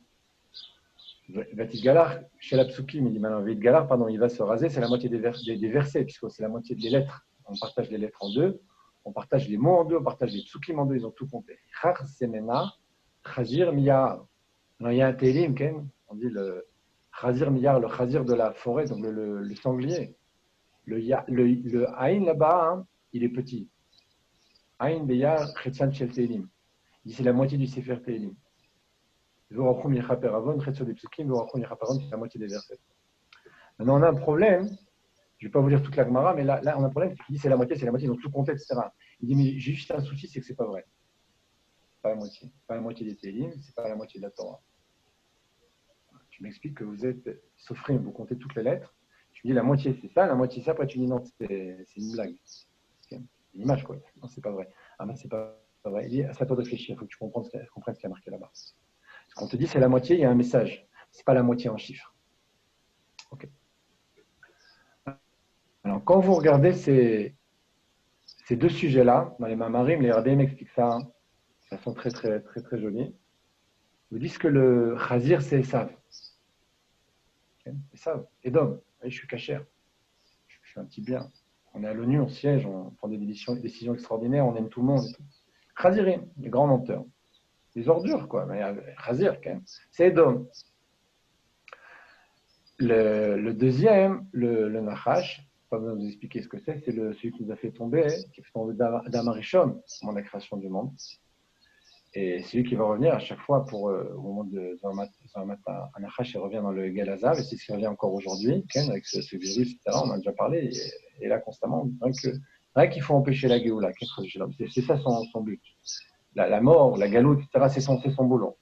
Speaker 1: Vatit Galar, Shel Apsukim, il dit maintenant, Vatit Galar, pardon, il va se raser, c'est la moitié des versets, puisque c'est la moitié des lettres. On partage les lettres en deux, on partage les mots en deux, on partage les psukim en deux, ils ont tout compté. Char, Semena, Chazir, Miyar. Alors, il y a un Télim, on dit le Chazir, Miyar, le Chazir de la forêt, donc le sanglier. Le Aïn là-bas, hein, il est petit. Aïn Beyar Chetsan Shel Tehilim. C'est la moitié du Sefer Tehilim. Vorachum Yechaperavon, Chetso de Psukim, Vorachum Yechaperavon, c'est la moitié des versets. Maintenant, on a un problème. Je ne vais pas vous lire toute la Gemara, mais là, on a un problème. Il dit c'est la moitié, ils ont tout compté, etc. Il dit, mais j'ai juste un souci, c'est que ce n'est pas vrai. Pas la moitié. Pas la moitié des Tehilim, ce n'est pas la moitié de la Torah. Tu m'expliques que vous êtes Sofrim, vous comptez toutes les lettres. Tu me dis la moitié, c'est ça, la moitié, c'est ça. Après, tu me dis non, c'est une blague. Une image, quoi. Non, c'est pas vrai. Ah, mais c'est pas vrai. Il dit, c'est à toi de réfléchir, il faut que tu comprennes ce qu'il y a marqué là-bas. Ce qu'on te dit, c'est la moitié, il y a un message. C'est pas la moitié en chiffres. Ok. Alors, quand vous regardez ces deux sujets-là, dans les Mamarim, les Rabbeim expliquent ça, hein, de façon très, très, très, très jolie. Ils vous disent que le Chazir, c'est Esav. Okay. Esav, Edom. Oui, je suis cachère. Je suis un petit bien. On est à l'ONU, on siège, on prend des décisions extraordinaires, on aime tout le monde. Chazirim, les grands menteurs. Les ordures, quoi. Mais Chazir, quand même. C'est Edom. Le deuxième, le Nachash, pas besoin de vous expliquer ce que c'est celui qui nous a fait tomber, qui fait tomber Adam Arishon, au moment de la création du monde. Et celui qui va revenir à chaque fois au moment de Zohamat Nachash, il revient dans le Galazav, et c'est ce qui revient encore aujourd'hui, avec ce virus, etc. On en a déjà parlé, et là constamment, rien qu'il faut empêcher la Géoula, c'est ça son but. La mort, la galoute, etc., c'est son boulot.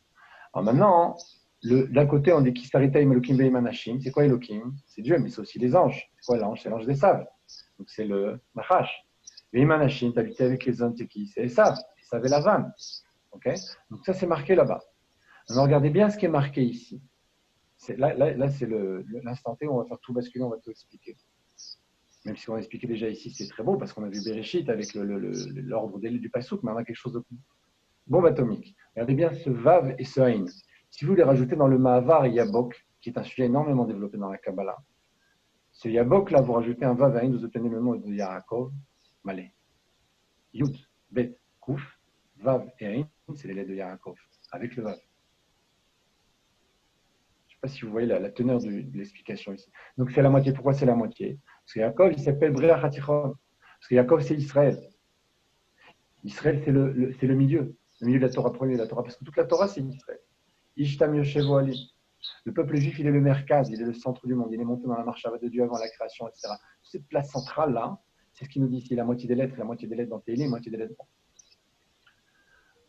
Speaker 1: Alors maintenant, d'un côté, on dit Kistaritaim Elohim Beim Anashim. C'est quoi Elohim? C'est Dieu, mais c'est aussi les anges. C'est quoi l'ange? C'est l'ange des Sav. Donc c'est le Nachash. Beim Anashim, t'habitais avec les hommes, c'est qui? C'est Esav. Esav et Lavan. Okay. Donc ça, c'est marqué là-bas. Alors regardez bien ce qui est marqué ici. Là, c'est l'instant T où on va faire tout basculer, on va tout expliquer. Même si on a expliqué déjà ici, c'est très beau parce qu'on a vu Bereshit avec l'ordre du Passouk, mais on a quelque chose de bombe atomique. Regardez bien ce Vav et ce Haïn. Si vous les rajoutez dans le Mahavar et Yabok, qui est un sujet énormément développé dans la Kabbalah, ce Yabok, là, vous rajoutez un Vav et Haïn, vous obtenez le nom de Yaakov, Malé. Yud, Bet, Kouf, Vav et Haïn, c'est les lettres de Yaakov, avec le Vav. Je ne sais pas si vous voyez la teneur de l'explication ici. Donc c'est la moitié. Pourquoi c'est la moitié? Parce que Yaakov, il s'appelle Brea Hatichon. Parce que Yaakov, c'est Israël. Israël, c'est le milieu de la Torah, premier de la Torah. Parce que toute la Torah, c'est Israël. Ishtam Yoshevo Ali. Le peuple juif, il est le merkaz, il est le centre du monde. Il est monté dans la marche de Dieu avant la création, etc. Cette place centrale-là, C'est ce qu'il nous dit ici, la moitié des lettres dans Télim, la moitié des lettres.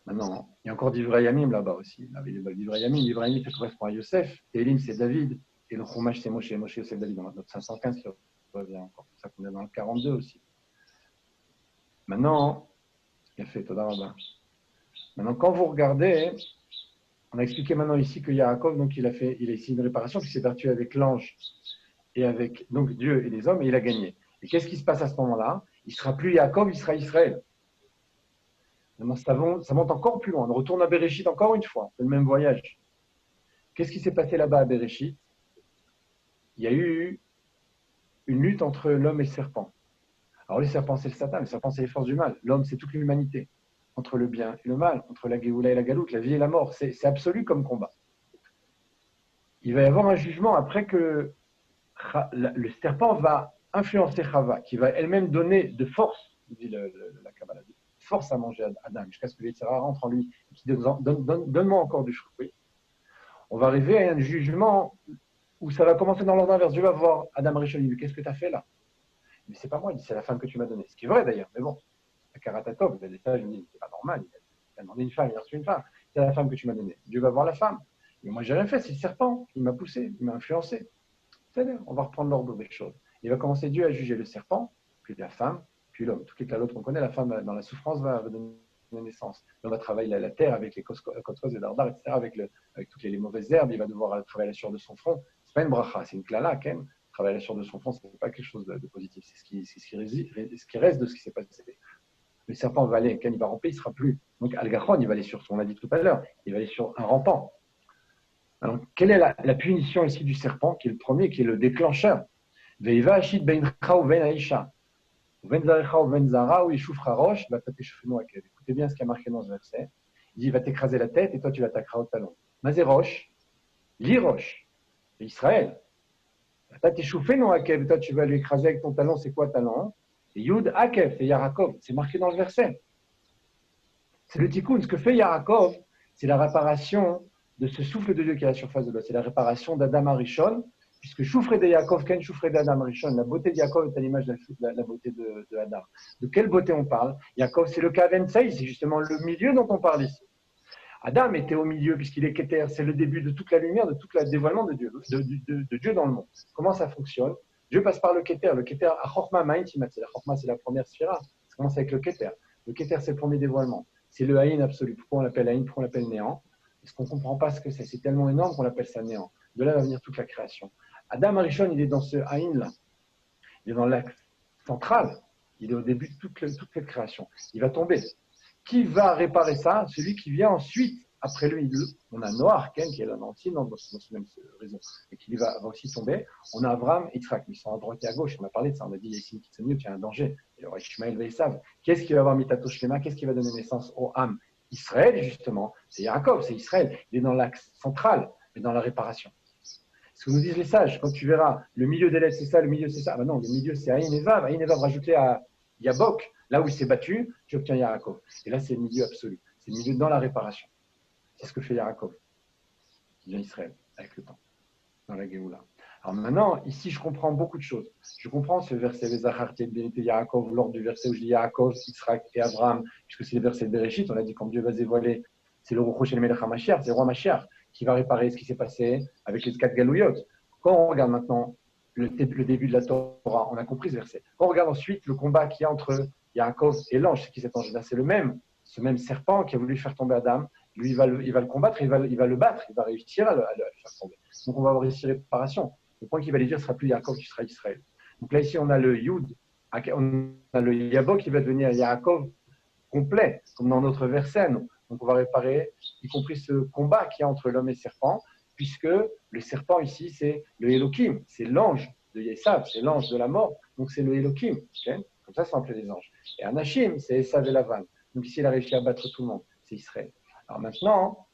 Speaker 1: Maintenant, il y a encore d'Ivrayamim là-bas aussi. L'Ivrayamim, ça correspond à Yosef. Télim, c'est David. Et le Chumash, c'est Moshe. Moshe, c'est David. Dans notre 515 qui revient encore. C'est ça qu'on est dans le 42 aussi. Maintenant, il a fait Toda Rabba. Maintenant, quand vous regardez, on a expliqué maintenant ici que Yaakov, donc il a ici une réparation, qui s'est battu avec l'ange et avec donc Dieu et les hommes, et il a gagné. Et qu'est-ce qui se passe à ce moment-là? Il ne sera plus Yaakov, il sera Israël. Maintenant, ça monte encore plus loin. On retourne à Bereshit encore une fois. C'est le même voyage. Qu'est-ce qui s'est passé là-bas à Bereshit? Il y a eu une lutte entre l'homme et le serpent. Alors, le serpent, c'est le Satan. Le serpent, c'est les forces du mal. L'homme, c'est toute l'humanité. Entre le bien et le mal, entre la Géoula et la Galoute, la vie et la mort. C'est absolu comme combat. Il va y avoir un jugement après que le serpent va influencer Chava, qui va elle-même donner de force, dit la Kabbalah, de force à manger à Adam, jusqu'à ce que les Yitzhara rentre en lui, et qu'il donne-moi encore du fruit. On va arriver à un jugement où ça va commencer dans l'ordre inverse. Dieu va voir Adam Rishon, il dit, qu'est-ce que tu as fait là? Mais c'est pas moi, il dit, c'est la femme que tu m'as donnée. Ce qui est vrai d'ailleurs, mais bon, à Karatatov, il y a des sages, il dit, c'est pas normal, il a demandé une femme, il a reçu une femme. C'est la femme que tu m'as donnée. Dieu va voir la femme. Mais moi, j'ai rien fait, c'est le serpent, il m'a poussé, il m'a influencé. C'est-à-dire, on va reprendre l'ordre des choses. Il va commencer Dieu à juger le serpent, puis la femme, puis l'homme. Toutes les calottes qu'on connaît, la femme dans la souffrance va donner naissance. L'homme va travailler la terre avec les kotkos et dardar, etc., avec toutes les mauvaises herbes. Il va devoir travailler la sueur de son front. C'est pas une bracha, c'est une klala, quand même. Travailler la sueur de son front, c'est pas quelque chose de positif. C'est ce qui reste de ce qui s'est passé. Le serpent va aller, quand il va ramper, il ne sera plus. Donc, Al-Gachon, il va aller sur, on l'a dit tout à l'heure, il va aller sur un rampant. Alors, quelle est la punition ici du serpent, qui est le premier, qui est le déclencheur? Écoutez bien ce qui a marqué dans ce verset. Il dit, il va t'écraser la tête et toi tu l'attaqueras au talon. Mazé roche, l'iroche, c'est Israël. Toi tu vas lui écraser avec ton talon, c'est quoi talon? C'est Yud Akev, c'est Yarakov. C'est marqué dans le verset. C'est le tikkun. Ce que fait Yarakov, c'est la réparation de ce souffle de Dieu qui est à la surface de l'eau. C'est la réparation d'Adam Arishon, puisque Choufré de Yaakov, Ken Choufré d'Adam Arishon, la beauté de Yaakov est à l'image de la beauté de Adam. De quelle beauté on parle? Yaakov, c'est le Kavensei, c'est justement le milieu dont on parle ici. Adam était au milieu, puisqu'il est Keter, c'est le début de toute la lumière, de tout le dévoilement de Dieu, de Dieu dans le monde. Comment ça fonctionne? Dieu passe par le Keter. Le Keter, à Chokma Ma'intimat, la Chokma, c'est la première sphira. Ça commence avec le Keter. Le Keter, c'est le premier dévoilement. C'est le Haïn absolu. Pourquoi on l'appelle Haïn? Pourquoi on l'appelle néant? Parce qu'on ne comprend pas ce que c'est. C'est tellement énorme qu'on l'appelle ça néant. De là va venir toute la création. Adam Arishon, il est dans ce Haïn-là. Il est dans l'axe central. Il est au début de toute cette création. Il va tomber. Qui va réparer ça? Celui qui vient ensuite. Après lui, on a Noach, Ken, qui est l'un entier dans ce même réseau, et qui va aussi tomber. On a Abraham et Yitzhak, ils sont à droite et à gauche. On a parlé de ça, on a dit, il y a ici une petite minute, il y a un danger. Il y aura Ishmael et Esav. Qu'est-ce qui va avoir Mitato Shlema? Qu'est-ce qui va donner naissance au Ham? Israël, justement. C'est Yaakov, c'est Israël. Il est dans l'axe central, mais dans la réparation. Ce que nous disent les sages, quand tu verras, le milieu des lettres, c'est ça, le milieu, c'est ça. Ben non, le milieu, c'est Aïn et Vav. Aïn et Vav rajouté à Yabok, là où il s'est battu, tu obtiens Yaakov. Et là, c'est le milieu absolu. C'est le milieu dans la réparation. C'est ce que fait Yaakov, qui vient Israël, avec le temps, dans la Géoula. Alors maintenant, ici, je comprends beaucoup de choses. Je comprends ce verset, les Zachartiet, Bénété Yaakov, lors du verset où je dis Yaakov, Yitzhak et Abraham, puisque c'est le verset de Bereshit, on a dit quand Dieu va se dévoiler, c'est le Ruch el Melech HaMashiach, c'est le roi Mashiach, qui va réparer ce qui s'est passé avec les 4 Galouyot. Quand on regarde maintenant le début de la Torah, on a compris ce verset. Quand on regarde ensuite le combat qu'il y a entre Yaakov et l'ange, c'est qui cet ange-là? C'est le même, ce même serpent qui a voulu faire tomber Adam. Lui, il va le combattre, il va le battre, il va réussir à le faire tomber. Donc, on va avoir ici réparation. Le point qu'il va lui dire ne sera plus Yaakov, qui sera Israël. Donc là, ici, on a le Yud, on a le Yabok qui va devenir Yaakov complet, comme dans notre verset. Donc, on va réparer, y compris ce combat qu'il y a entre l'homme et le serpent, puisque le serpent ici, c'est le Elohim, c'est l'ange de Yesav, c'est l'ange de la mort, donc c'est le Elohim. Okay, comme ça, sont appelés les anges. Et Anashim, c'est Esav et Lavan. Donc ici, il a réussi à battre tout le monde, c'est Israël. Alors maintenant,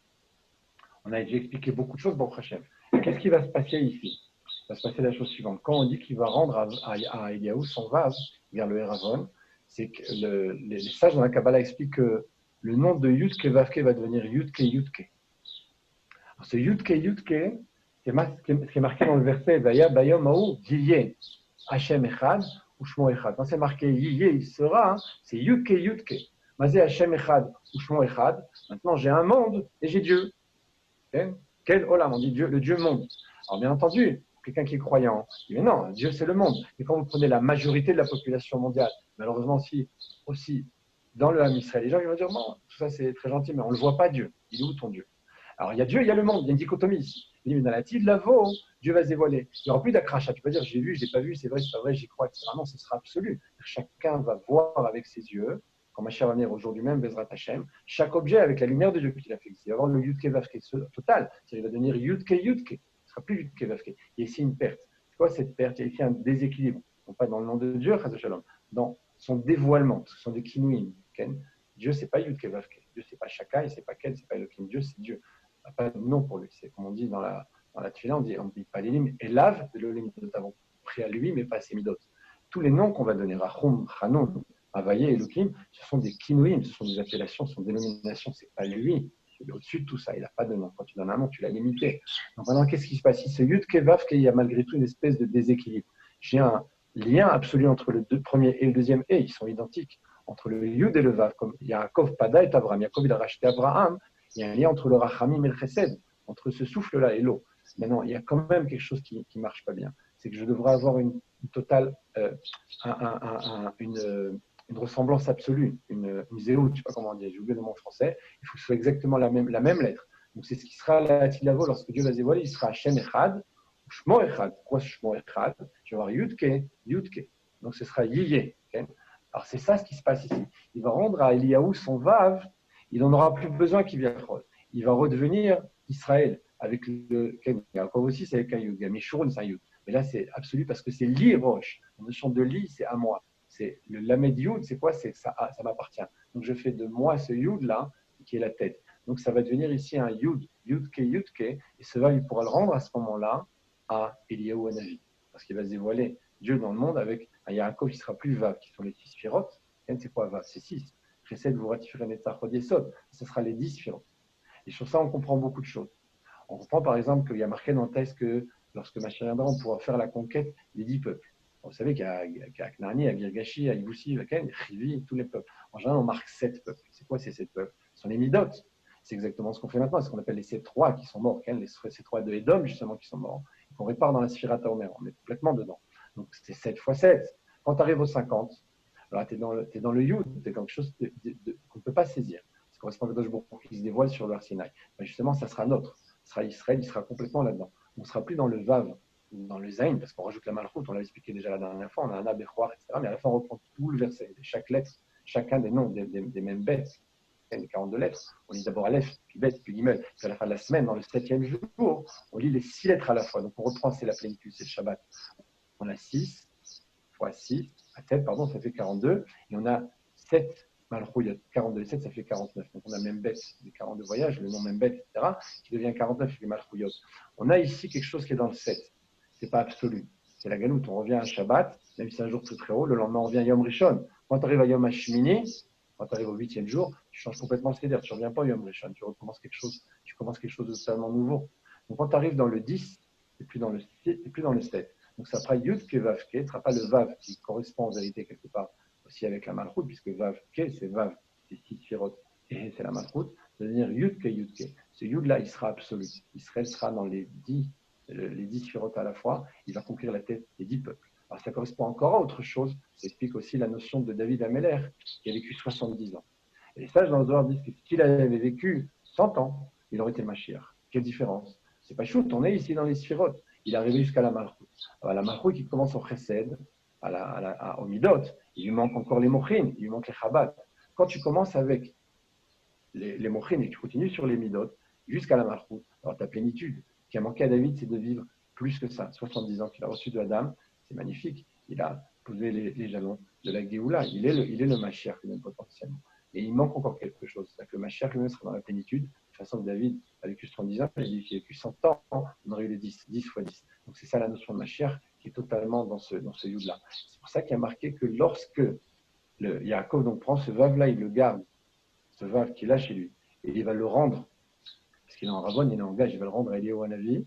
Speaker 1: on a déjà expliqué beaucoup de choses, bon Hachem. Qu'est-ce qui va se passer ici? Il va se passer la chose suivante. Quand on dit qu'il va rendre à Eliaou son vase vers le Héravon, c'est que les sages dans la Kabbalah expliquent que le nom de Yudke Vavke va devenir Yudke Yudke. Alors ce Yudke Yudke, ce qui est marqué dans le verset Vaya Bayom Aou Dilye Hachem Echad ou Shmo Echad. Quand c'est marqué Yiyé, il sera, hein, c'est Yudke Yudke. Mazé Hashem Echad ou Shmo Echad. Maintenant, j'ai un monde et j'ai Dieu. Okay? Quel olam, on dit Dieu, le Dieu monde. Alors, bien entendu, quelqu'un qui est croyant, il dit mais non, Dieu c'est le monde. Et quand vous prenez la majorité de la population mondiale, malheureusement aussi dans le Ham Israël, les gens ils vont dire non, tout ça c'est très gentil, mais on ne le voit pas Dieu. Il est où ton Dieu? Alors il y a Dieu, il y a le monde, il y a une dichotomie ici. Il dit mais dans la tille de la veau, Dieu va se dévoiler. Il n'y aura plus d'akrachat. Tu peux dire j'ai vu, je n'ai pas vu, c'est vrai, c'est pas vrai, j'y crois, etc. Non, ce sera absolu. Chacun va voir avec ses yeux. Quand Mashiach va venir aujourd'hui même, Bezrat Hashem, chaque objet avec la lumière de Dieu qu'il a fait. Il va avoir le Yudke Vavke total. Il va devenir Yudke Yudke. Ce ne sera plus Yudke Vavke. Il y a ici une perte. C'est quoi cette perte? Il y a ici un déséquilibre. Non pas dans le nom de Dieu, Chaz Shalom, dans son dévoilement. Ce sont des kinouim. Dieu, ce n'est pas Yudke Vavke. Dieu, ce n'est pas Shakai, ce n'est pas Ken, ce n'est pas Elohim. Dieu, c'est Dieu. Il n'y a pas de nom pour lui. C'est comme on dit dans la Tfila, on dit pas l'élim. Et lave de l'Olim. Nous avons pris à lui, mais pas à ses midot. Tous les noms qu'on va donner, Rachum, Chanon, Avaye et Elohim, ce sont des kinouim, ce sont des appellations, ce sont des dénominations, ce n'est pas lui. Il est au-dessus de tout ça, il n'a pas de nom. Quand tu donnes un nom, tu l'as limité. Donc maintenant, qu'est-ce qui se passe ici? Ce Yud Kevav, qu'il y a malgré tout une espèce de déséquilibre. J'ai un lien absolu entre le premier et le deuxième et, ils sont identiques. Entre le Yud et le Vav, comme Yaakov Pada et Abraham. Yaakov, il a racheté Abraham. Il y a un lien entre le Rachamim et le Chesed, entre ce souffle-là et l'eau. Maintenant, il y a quand même quelque chose qui ne marche pas bien. C'est que je devrais avoir une totale, une ressemblance absolue, une zéro, je ne sais pas comment dire, j'ai oublié le mot français, il faut que ce soit exactement la même lettre. Donc c'est ce qui sera la Tilavo lorsque Dieu va se dévoiler, il sera Hashem Echad, ou Shmo Echad. Pourquoi Shmo Echad? Je vais avoir Yudke, Yudke. Donc ce sera Yiyé. Okay? Alors c'est ça ce qui se passe ici. Il va rendre à Eliyahu son Vav, il n'en aura plus besoin qu'il vienne. Il va redevenir Israël, avec le Yaakov aussi, c'est avec un Yud, Mishurun, c'est un Yud. Mais là c'est absolu parce que c'est Li Roche. La notion de Li, c'est à moi. C'est le Lamed Yud, c'est quoi? C'est ça, ça m'appartient. Donc je fais de moi ce Yud là, qui est la tête. Donc ça va devenir ici un Yud, Yudke, Yudke, et ce va, il pourra le rendre à ce moment-là à Eliyahu Hanavi, parce qu'il va se dévoiler Dieu dans le monde avec un Yaakov qui sera plus Vav, qui sont les 6 sphirotes. C'est quoi Vav? C'est 6. Chesed vous ratifierez Netzach Yesod, ce sera les 10 sphirotes. Et sur ça, on comprend beaucoup de choses. On comprend par exemple qu'il y a marqué dans le texte que lorsque Mashiach viendra, on pourra faire la conquête des 10 peuples. Vous savez qu'à Knani, à Girgashi, à Iboussi, à Ken, Chivi, tous les peuples. En général, on marque 7 peuples. C'est quoi ces 7 peuples? Ce sont les Midot. C'est exactement ce qu'on fait maintenant. C'est ce qu'on appelle les 7 rois qui sont morts. Les 7 rois de Edom, justement, qui sont morts. Et qu'on répare dans la Sphirata Omer. On est complètement dedans. Donc, c'est 7 fois 7. Quand tu arrives aux 50, alors tu es dans le Yud, tu es dans quelque chose qu'on ne peut pas saisir. Ça correspond à Kadosh Baruch Hu qui se dévoile sur le Sinaï. Justement, ça sera nôtre. Ce sera Israël, il sera complètement là-dedans. On ne sera plus dans le Vav, dans le Zayn, parce qu'on rajoute la Malchut, on l'a expliqué déjà la dernière fois, on a un Abéchoir, etc. Mais à la fin, on reprend tout le verset, chaque lettre, chacun des noms des mêmes bêtes, les 42 lettres. On lit d'abord Aleph, puis Beth, puis Gimel. Puis à la fin de la semaine, dans le 7e jour, on lit les 6 lettres à la fois. Donc on reprend, c'est la plénitude, c'est le Shabbat. On a 6 fois 6, à 7, pardon, ça fait 42. Et on a 7 Malchut, 42 et 7, ça fait 49. Donc on a même bête, les 42 voyages, le nom même bête, etc., qui devient 49, les Malchut. On a ici quelque chose qui est dans le 7. Ce n'est pas absolu. C'est la galoute. On revient à Shabbat, même si c'est un jour très très haut, le lendemain on revient à Yom Rishon. Quand tu arrives à Yom Hashmini, quand tu arrives au 8e jour, tu changes complètement le Seder. Tu ne reviens pas à Yom Rishon, tu commences quelque chose de totalement nouveau. Donc quand tu arrives dans le 10, et plus dans le 7. Donc ça sera Yud Ke Vav Ke, ce ne sera pas le Vav qui correspond en vérité quelque part aussi avec la Malchut, puisque Vav Ke, c'est Vav, c'est 6 Sphirot, et c'est la Malchut. Ça veut dire Yud Ke Yud Ke. Ce Yud là, il sera absolu. Israël sera dans les 10 sphirotes à la fois, il va conquérir la tête des 10 peuples. Alors ça correspond encore à autre chose, ça explique aussi la notion de David Améler, qui a vécu 70 ans. Et les sages dans le Zohar disent que s'il avait vécu 100 ans, il aurait été le Mashiach. Quelle différence? C'est pas shoot, on est ici dans les sphirotes. Il est arrivé jusqu'à la Malchut. Alors la Malchut qui commence au Chesed, au Midot, il lui manque encore les Mochin, il lui manque les Chabad. Quand tu commences avec les Mochin et que tu continues sur les Midot, jusqu'à la Malchut, alors ta plénitude, qui a manqué à David, c'est de vivre plus que ça. 70 ans qu'il a reçu de Adam, c'est magnifique. Il a posé les jalons de la Géoula. Il est le Mashiach lui-même potentiellement. Et il manque encore quelque chose. C'est-à-dire que le Mashiach lui-même sera dans la plénitude. De toute façon, David a vécu 70 ans, il a vécu 100 ans, on aurait eu les 10 fois 10. Donc c'est ça la notion de Mashiach qui est totalement dans ce Yud-là. C'est pour ça qu'il y a marqué que lorsque Yaakov donc prend ce Vav-là, il le garde, ce Vav qu'il a chez lui, et il va le rendre, parce qu'il est en Rabon, il est en gage, il va le rendre à Eliyahu Hanavi.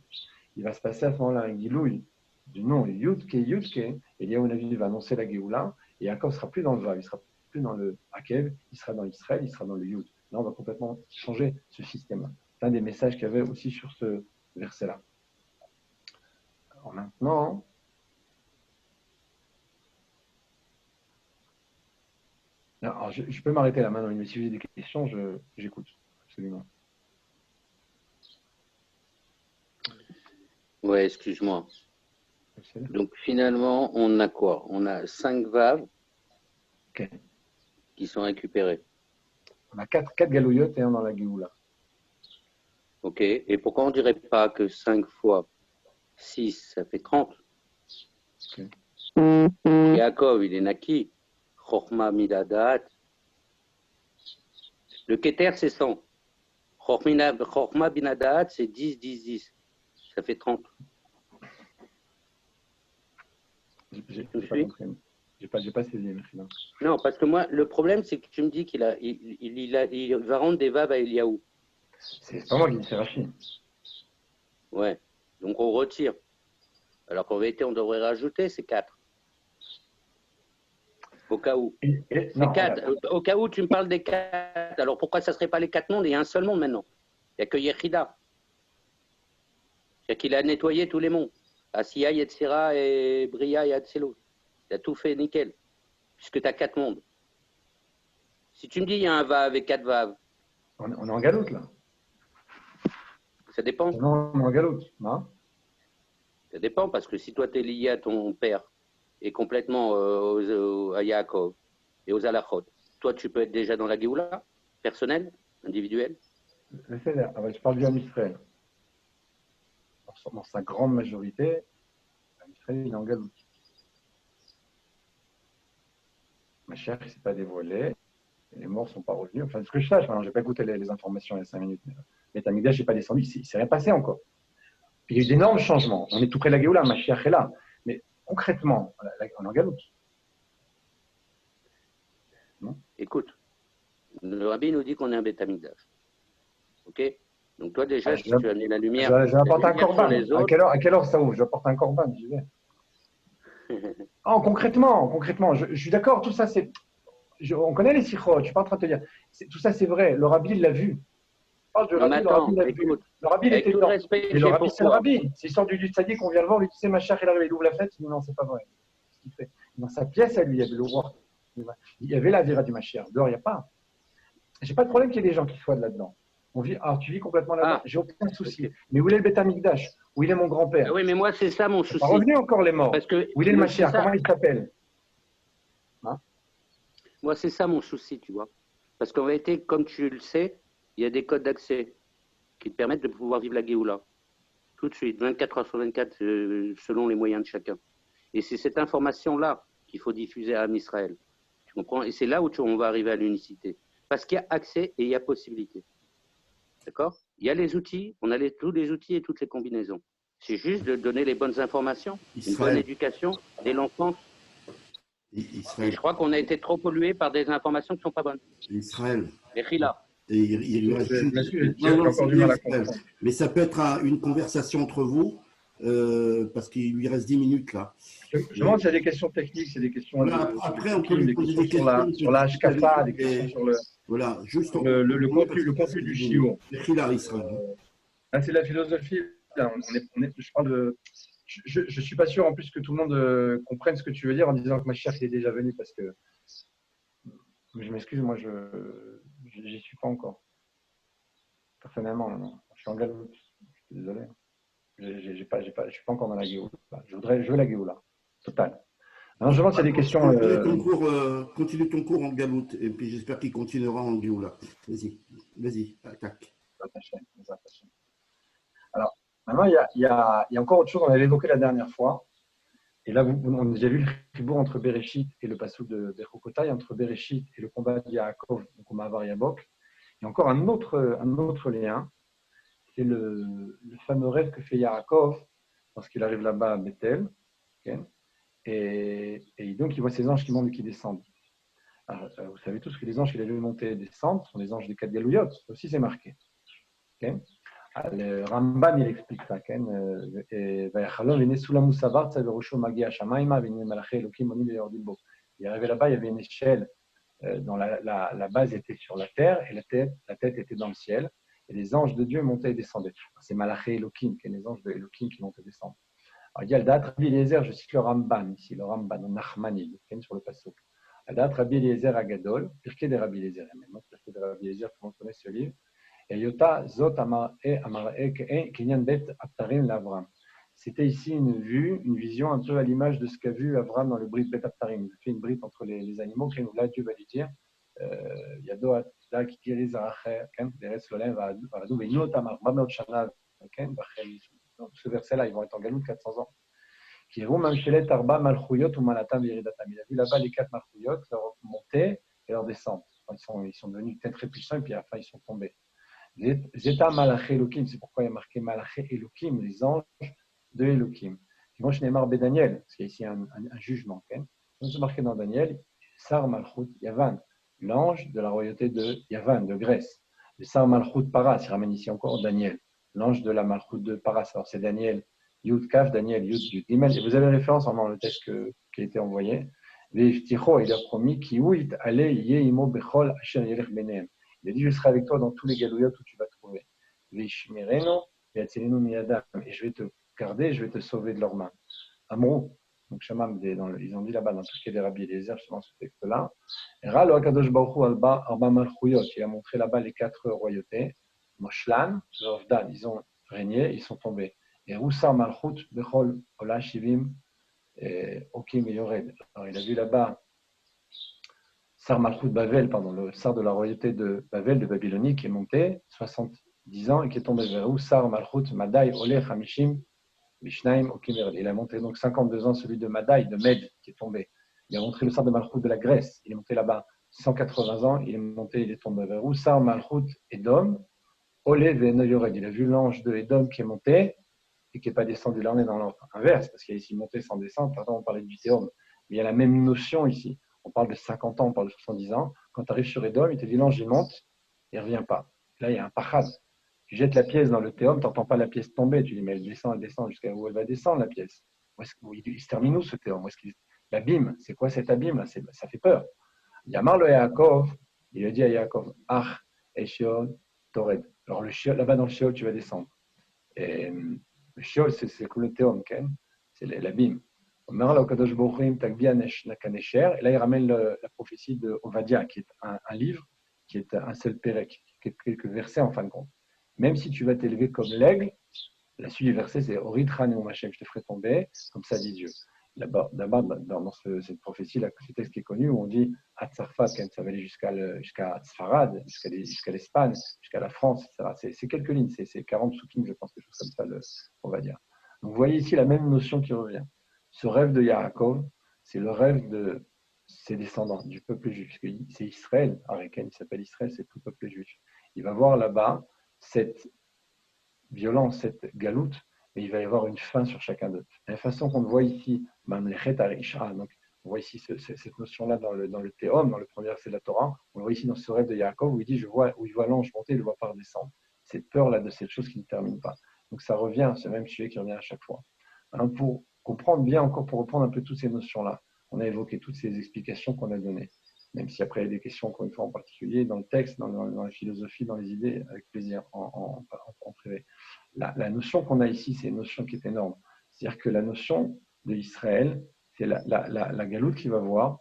Speaker 1: Il va se passer à ce moment-là un Gilouï du nom Yudke, Yudke, Eliyahu Navi va annoncer la Géoula, et Yaakov ne sera plus dans le Vav, il ne sera plus dans le Akev, il sera dans Israël, il sera dans le Yud. Là, on va complètement changer ce système-là. C'est un des messages qu'il y avait aussi sur ce verset-là. Alors maintenant, alors, je peux m'arrêter là maintenant, mais si vous avez des questions, j'écoute, absolument.
Speaker 2: Ouais, excuse-moi. Donc finalement, on a quoi? On a 5 vaves qui sont récupérés.
Speaker 1: On a 4 galouillotes et un dans la Géoula.
Speaker 2: Ok. Et pourquoi on ne dirait pas que 5 fois 6, ça fait 30?
Speaker 1: Okay.
Speaker 2: Yaakov, il est naki. Chochma midadat. Le Keter, c'est 100. Chochma binadat, c'est 10, 10, 10. Ça fait 30.
Speaker 1: J'ai pas saisi.
Speaker 2: Non, parce que moi, le problème, c'est que tu me dis qu'il va rendre des vaves à Eliyahu.
Speaker 1: C'est pas moi qui dis, c'est Rachid.
Speaker 2: Ouais. Donc on retire. Alors qu'en vérité, on devrait rajouter, c'est 4. Au cas où.
Speaker 1: Non,
Speaker 2: 4. Au cas où tu me parles des 4. Alors pourquoi ça ne serait pas les 4 mondes? Il y a un seul monde maintenant. Il n'y a que Yechida. C'est-à-dire qu'il a nettoyé tous les mondes. Asiya, Yetzira et Bria et Atselo. Il a tout fait nickel. Puisque tu as 4 mondes. Si tu me dis il y a un Vav et 4 Vav.
Speaker 1: On est en galoute là.
Speaker 2: Ça dépend.
Speaker 1: Non, on est en galoute, non?
Speaker 2: Ça dépend parce que si toi tu es lié à ton père et complètement à Yaakov et aux Alachot, toi tu peux être déjà dans la Géoula, personnelle, individuelle.
Speaker 1: Je parle du Ham Israël. Dans sa grande majorité, Ham Israël il est en galoute. Ma chère, il ne s'est pas dévoilé. Les morts ne sont pas revenus. Enfin, ce que je sache, je n'ai pas écouté les informations il y a 5 minutes. Mais Tamigdash n'est pas descendu, il ne s'est rien passé encore. Puis, il y a eu d'énormes changements. On est tout près de la Géoula, ma chère est là. Mais concrètement, on est en galoute.
Speaker 2: Écoute, le rabbi nous dit qu'on est un Beth Amikdash. Ok? Donc toi déjà, si tu as amené la lumière,
Speaker 1: je vais apporter un corban. À quelle heure ça ouvre? Je vais apporter un corban, j'y vais. Oh, concrètement, je suis d'accord, tout ça c'est. On connaît les sikhos, je ne suis pas en train de te dire. Tout ça c'est vrai, le rabbi l'a vu.
Speaker 2: Non, mais attends, écoute,
Speaker 1: le rabbi
Speaker 2: avec
Speaker 1: était
Speaker 2: tout le respect
Speaker 1: mais le rabbi c'est le rabbi. S'il sort du tzaddik, on vient le voir, on lui dit c'est ma chère, il arrive, il ouvre la fête. Il dit non, c'est pas vrai. Ce qu'il fait. Dans sa pièce à lui, il y avait le roi. Il y avait la vira du Mashiach. Dehors, il n'y a pas. J'ai pas de problème qu'il y ait des gens qui soient là-dedans. Tu vis complètement là-dedans. J'ai aucun souci. Mais où est le Beth Amikdash? Où il est mon grand-père?
Speaker 2: Oui, mais moi, c'est ça mon souci.
Speaker 1: Pas revenu encore les morts.
Speaker 2: Parce que,
Speaker 1: où il est le Mashiach? Comment il s'appelle?
Speaker 2: Moi, c'est ça mon souci, tu vois. Parce qu'en réalité, comme tu le sais, il y a des codes d'accès qui te permettent de pouvoir vivre la Géoula. Tout de suite, 24 heures sur 24, selon les moyens de chacun. Et c'est cette information-là qu'il faut diffuser à Israël. Tu comprends? Et c'est là où on va arriver à l'unicité. Parce qu'il y a accès et il y a possibilité. D'accord? Il y a les outils, on a tous les outils et toutes les combinaisons. C'est juste de donner les bonnes informations, une bonne éducation dès l'enfance. Et je crois qu'on a été trop pollué par des informations qui ne sont pas bonnes.
Speaker 3: Israël.
Speaker 2: Les Khila.
Speaker 3: Et il reste mais ça peut être une conversation entre vous, parce qu'il lui reste 10 minutes là.
Speaker 1: Je me demande s'il y a des questions techniques, c'est des questions.
Speaker 3: Voilà, après, on peut lui poser des questions
Speaker 1: sur la HKFA, des questions sur le.
Speaker 3: Voilà, juste
Speaker 1: le contenu du chiot.
Speaker 3: C'est
Speaker 1: la philosophie. Là, je parle de. Je suis pas sûr en plus que tout le monde comprenne ce que tu veux dire en disant que ma chère est déjà venue parce que. Je m'excuse, moi je n'y suis pas encore. Personnellement, non. Je suis en galoute. Je suis désolé. Je suis pas encore dans la Géoula. Je veux la Géoula. Total. Alors, je pense qu'il y a des questions.
Speaker 3: Continue ton cours en galoute et puis j'espère qu'il continuera en Géoula. Vas-y, attaque.
Speaker 1: Alors, maintenant, il y a encore autre chose, on avait évoqué la dernière fois. Et là, on a déjà vu le ribour entre Bereshit et le passouk de Bechokotai, entre Bereshit et le combat de Yaakov, donc au Mavar Yabok. Il y a encore un autre lien, c'est le fameux rêve que fait Yaakov lorsqu'il arrive là-bas à Bethel. Okay, et donc, il voit ces anges qui montent et qui descendent. Alors, vous savez tous que les anges qu'il a vu monter et descendre sont les anges des 4 Galouyot. Ça aussi, c'est marqué. Okay. Le Ramban, il explique ça. Il est arrivé là-bas, il y avait une échelle dont la base était sur la terre et la tête était dans le ciel. Et les anges de Dieu montaient et descendaient. C'est Malaché Elohim, qui est les anges de Elohim qui montent et descendent. Alors, il y a le date Rabbi Eliezer, je cite le Ramban ici, le Ramban, le Nachmanide, sur le Passouk. Le date Rabbi Eliezer Agadol, Pirkei de Rabbi Eliezer, même Pirkei de Rabbi Eliezer, tout le monde connaît ce livre. Et Yota Zot Amar'e Kinyan Bet Aptarim l'Avram. C'était ici une vue, une vision un peu à l'image de ce qu'a vu Avram dans le Brit Bet Aptarim. Il fait une brite entre les animaux, où là Dieu va lui dire Yado Atla Kikiri Zaracher, Beres Lolem Vadou Veino Tamar Bamot Shana. Dans ce verset-là, ils vont être en Galoute 400 ans. Qui roum Amchelet Arba Malchouyot ou Malatam Viridatam. Il a vu là-bas les 4 Malchouyot, leur montée et leur descente. Ils sont devenus très puissants et puis à la fin ils sont tombés. Zeta Malaché Elohim, c'est pourquoi il y a marqué Malaché Elohim, les anges de Elohim. Moi, je n'ai marqué Daniel, parce qu'il y a ici un jugement. Okay? Donc, c'est marqué dans Daniel, Sar Malchut Yavan, l'ange de la royauté de Yavan, de Grèce. Le Sar Malchut Paras, il ramène ici encore Daniel, l'ange de la Malchut de Paras. Alors, c'est Daniel Yud Kaf, Daniel Yud Yud. Vous avez référence dans le texte qui a été envoyé. V'ifticho, il a promis, Kiouit Ale Yeimo Bechol Asher Yelech Benehem. Il a dit, je serai avec toi dans tous les galouillottes où tu vas trouver. Et je vais te garder, je vais te sauver de leurs mains. Amrou, donc Shamam, ils ont dit là-bas dans Pirkei de Rabbi Eliezer, justement ce texte-là. Il a montré là-bas les 4 royautés. Moshlan, Zovdan, ils ont régné, ils sont tombés. Et Roussar Malchut, Bechol, Ola Shivim, Okim et Yored. Alors il a vu là-bas Sar Malchut Bavel, le Sar de la royauté de Bavel, de Babylonie, qui est monté 70 ans et qui est tombé vers où Sar Malchut Madai Ole Hamishim Bishnaim Okimer. Il a monté donc 52 ans celui de Madai, de Med, qui est tombé. Il a montré le Sar de Malchut de la Grèce. Il est monté là-bas 180 ans. Il est tombé vers où Sar Malchut Edom Ole Veno Yored. Il a vu l'ange de Edom qui est monté et qui n'est pas descendu. Là, on est dans l'ordre inverse, parce qu'il y a ici monté sans descendre. Pardon, on parlait du théorème. Mais il y a la même notion ici. On parle de 50 ans, on parle de 70 ans. Quand tu arrives sur Edom, il te dit l'ange, il monte, il ne revient pas. Là, il y a un pachad. Tu jettes la pièce dans le théorème, tu n'entends pas la pièce tomber. Tu dis, mais elle descend jusqu'à où elle va descendre, la pièce. Il se termine où ce théorème? L'abîme, c'est quoi cet abîme? Ça fait peur. Yamar le Yaakov, il a dit à Yaakov, Ach, Eshiol, Tored. Alors, là-bas dans le Sheol, tu vas descendre. Et le Sheol, c'est comme le théorème, c'est l'abîme. Et là, il ramène la prophétie de Ovadia, qui est un livre, qui est un seul pérec, qui est quelques versets en fin de compte. Même si tu vas t'élever comme l'aigle, la suite du verset, c'est Oritran et Machem, je te ferai tomber, comme ça dit Dieu. Là-bas, dans cette prophétie, ce texte qui est connu, où on dit Atzarfat, ça va aller jusqu'à Tzfarad, jusqu'à l'Espagne, jusqu'à la France, etc. C'est quelques lignes, c'est 40 sous-lignes, je pense, quelque chose comme ça, on va dire. Donc, vous voyez ici la même notion qui revient. Ce rêve de Yaakov, c'est le rêve de ses descendants, du peuple juif. C'est Israël, Ariken, il s'appelle Israël, c'est tout le peuple juif. Il va voir là-bas cette violence, cette galoute, mais il va y avoir une fin sur chacun d'eux. De la façon qu'on le voit ici, Mamlechet Arisha, donc on voit ici cette notion-là dans le Théom, dans le premier verset de la Torah, on le voit ici dans ce rêve de Yaakov où il dit, où il voit l'ange monter, il ne le voit pas redescendre. Cette peur-là de cette chose qui ne termine pas. Donc ça revient, ce même sujet qui revient à chaque fois. Alors pour comprendre bien encore, pour reprendre un peu toutes ces notions-là, on a évoqué toutes ces explications qu'on a données, même si après il y a des questions, encore une fois en particulier, dans le texte, dans la philosophie, dans les idées, avec plaisir, en privé. La notion qu'on a ici, c'est une notion qui est énorme. C'est-à-dire que la notion d'Israël, c'est la galoute qu'il va voir,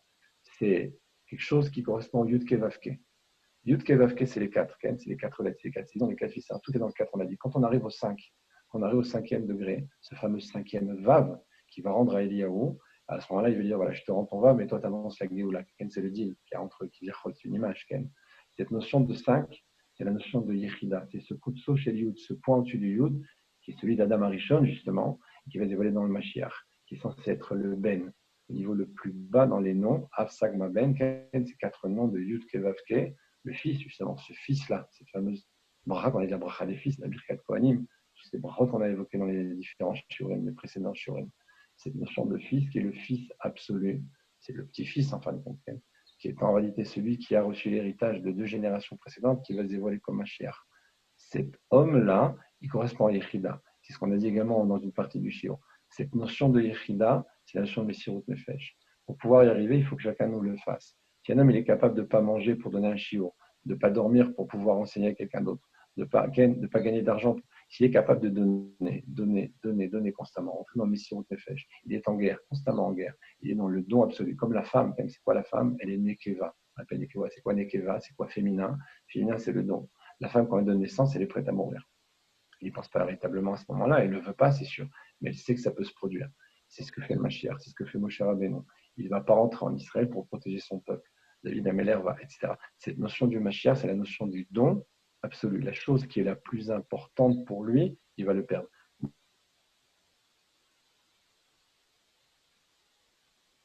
Speaker 1: c'est quelque chose qui correspond au Yud Kevavke. Yud Kevavke, c'est les 4, c'est les 4 lettres, c'est les 4 saisons, les 4 fils, tout est dans le 4, on a dit. Quand on arrive au 5, quand on arrive au 5e degré, ce fameux 5e Vav, qui va rendre à Eliyahu, à ce moment-là, il veut dire, voilà, je te rends ton Vav, mais toi, tu avances la Géoula. C'est le deal qui est entre Kivirchot, c'est une image. Cette notion de 5, c'est la notion de Yechida. C'est ce Kutso chez Yud, ce point au-dessus du Yud, qui est celui d'Adam Arishon, justement, qui va se dévoiler dans le Mashiach, qui est censé être le Ben, au niveau le plus bas dans les noms, Avsagma Ben, ces 4 noms de Yud Kevavke, le fils, justement, ce fils-là, cette fameuse bracha, on va dire bracha des fils, la Birkat Kohanim, tous ces brachot qu'on a évoqués dans les différents shurim, les précédents shurim. Cette notion de fils qui est le fils absolu, c'est le petit-fils en fin de compte, qui est en réalité celui qui a reçu l'héritage de 2 générations précédentes, qui va se dévoiler comme Mashiach. Cet homme-là, il correspond à Yechida. C'est ce qu'on a dit également dans une partie du Shiur. Cette notion de Yechida, c'est la notion de Messirut Nefesh. Pour pouvoir y arriver, il faut que chacun nous le fasse. Si un homme il est capable de ne pas manger pour donner un Shiur, de ne pas dormir pour pouvoir enseigner à quelqu'un d'autre, de ne pas gagner d'argent, s'il est capable de donner constamment, entrer dans le Messirut Nefesh, il est en guerre, constamment en guerre. Il est dans le don absolu. Comme la femme, c'est quoi la femme? Elle est Nekeva. On appelle Nekeva. C'est quoi Nekeva? C'est quoi féminin? Féminin, c'est le don. La femme, quand elle donne naissance, elle est prête à mourir. Elle n'y pense pas véritablement à ce moment-là, elle ne le veut pas, c'est sûr, mais elle sait que ça peut se produire. C'est ce que fait le Mashiach, c'est ce que fait Moshe Rabbeinu. Il ne va pas rentrer en Israël pour protéger son peuple. David Améler va, etc. Cette notion du Mashiach, c'est la notion du don absolu. La chose qui est la plus importante pour lui, il va le perdre.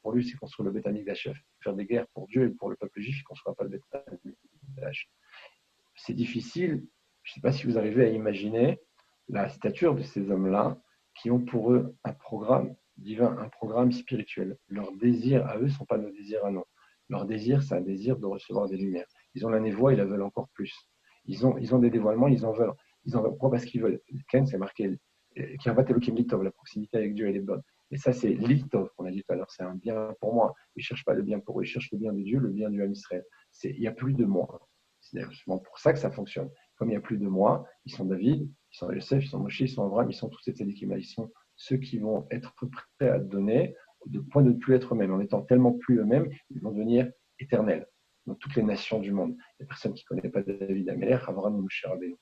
Speaker 1: Pour lui, c'est construire le Beth Amikdash, faire des guerres pour Dieu et pour le peuple juif, il ne construira pas le Beth Amikdash. C'est difficile. Je ne sais pas si vous arrivez à imaginer la stature de ces hommes-là qui ont pour eux un programme divin, un programme spirituel. Leurs désirs à eux ne sont pas nos désirs à nous. Leur désir, c'est un désir de recevoir des lumières. Ils ont la névoie, ils la veulent encore plus. Ils ont des dévoilements, ils en veulent. Pourquoi? Parce qu'ils veulent. Ken, c'est marqué Kirvat Elokim Litov, la proximité avec Dieu, elle est bonne. Et ça, c'est Litov qu'on a dit tout à l'heure. C'est un bien pour moi. Ils ne cherchent pas le bien pour eux, ils cherchent le bien de Dieu, le bien du Ham Israël. Il n'y a plus de moi. C'est justement pour ça que ça fonctionne. Comme il n'y a plus de moi, ils sont David, ils sont Yosef, ils sont Moshe, ils sont Abraham, ils sont tous ces tzadikim-là. Ils sont ceux qui vont être prêts à donner, au point de ne plus être eux-mêmes. En étant tellement plus eux-mêmes, ils vont devenir éternels dans toutes les nations du monde. Les personnes qui ne connaissent pas David Améler, Abraham, Moshe Rabbeinu.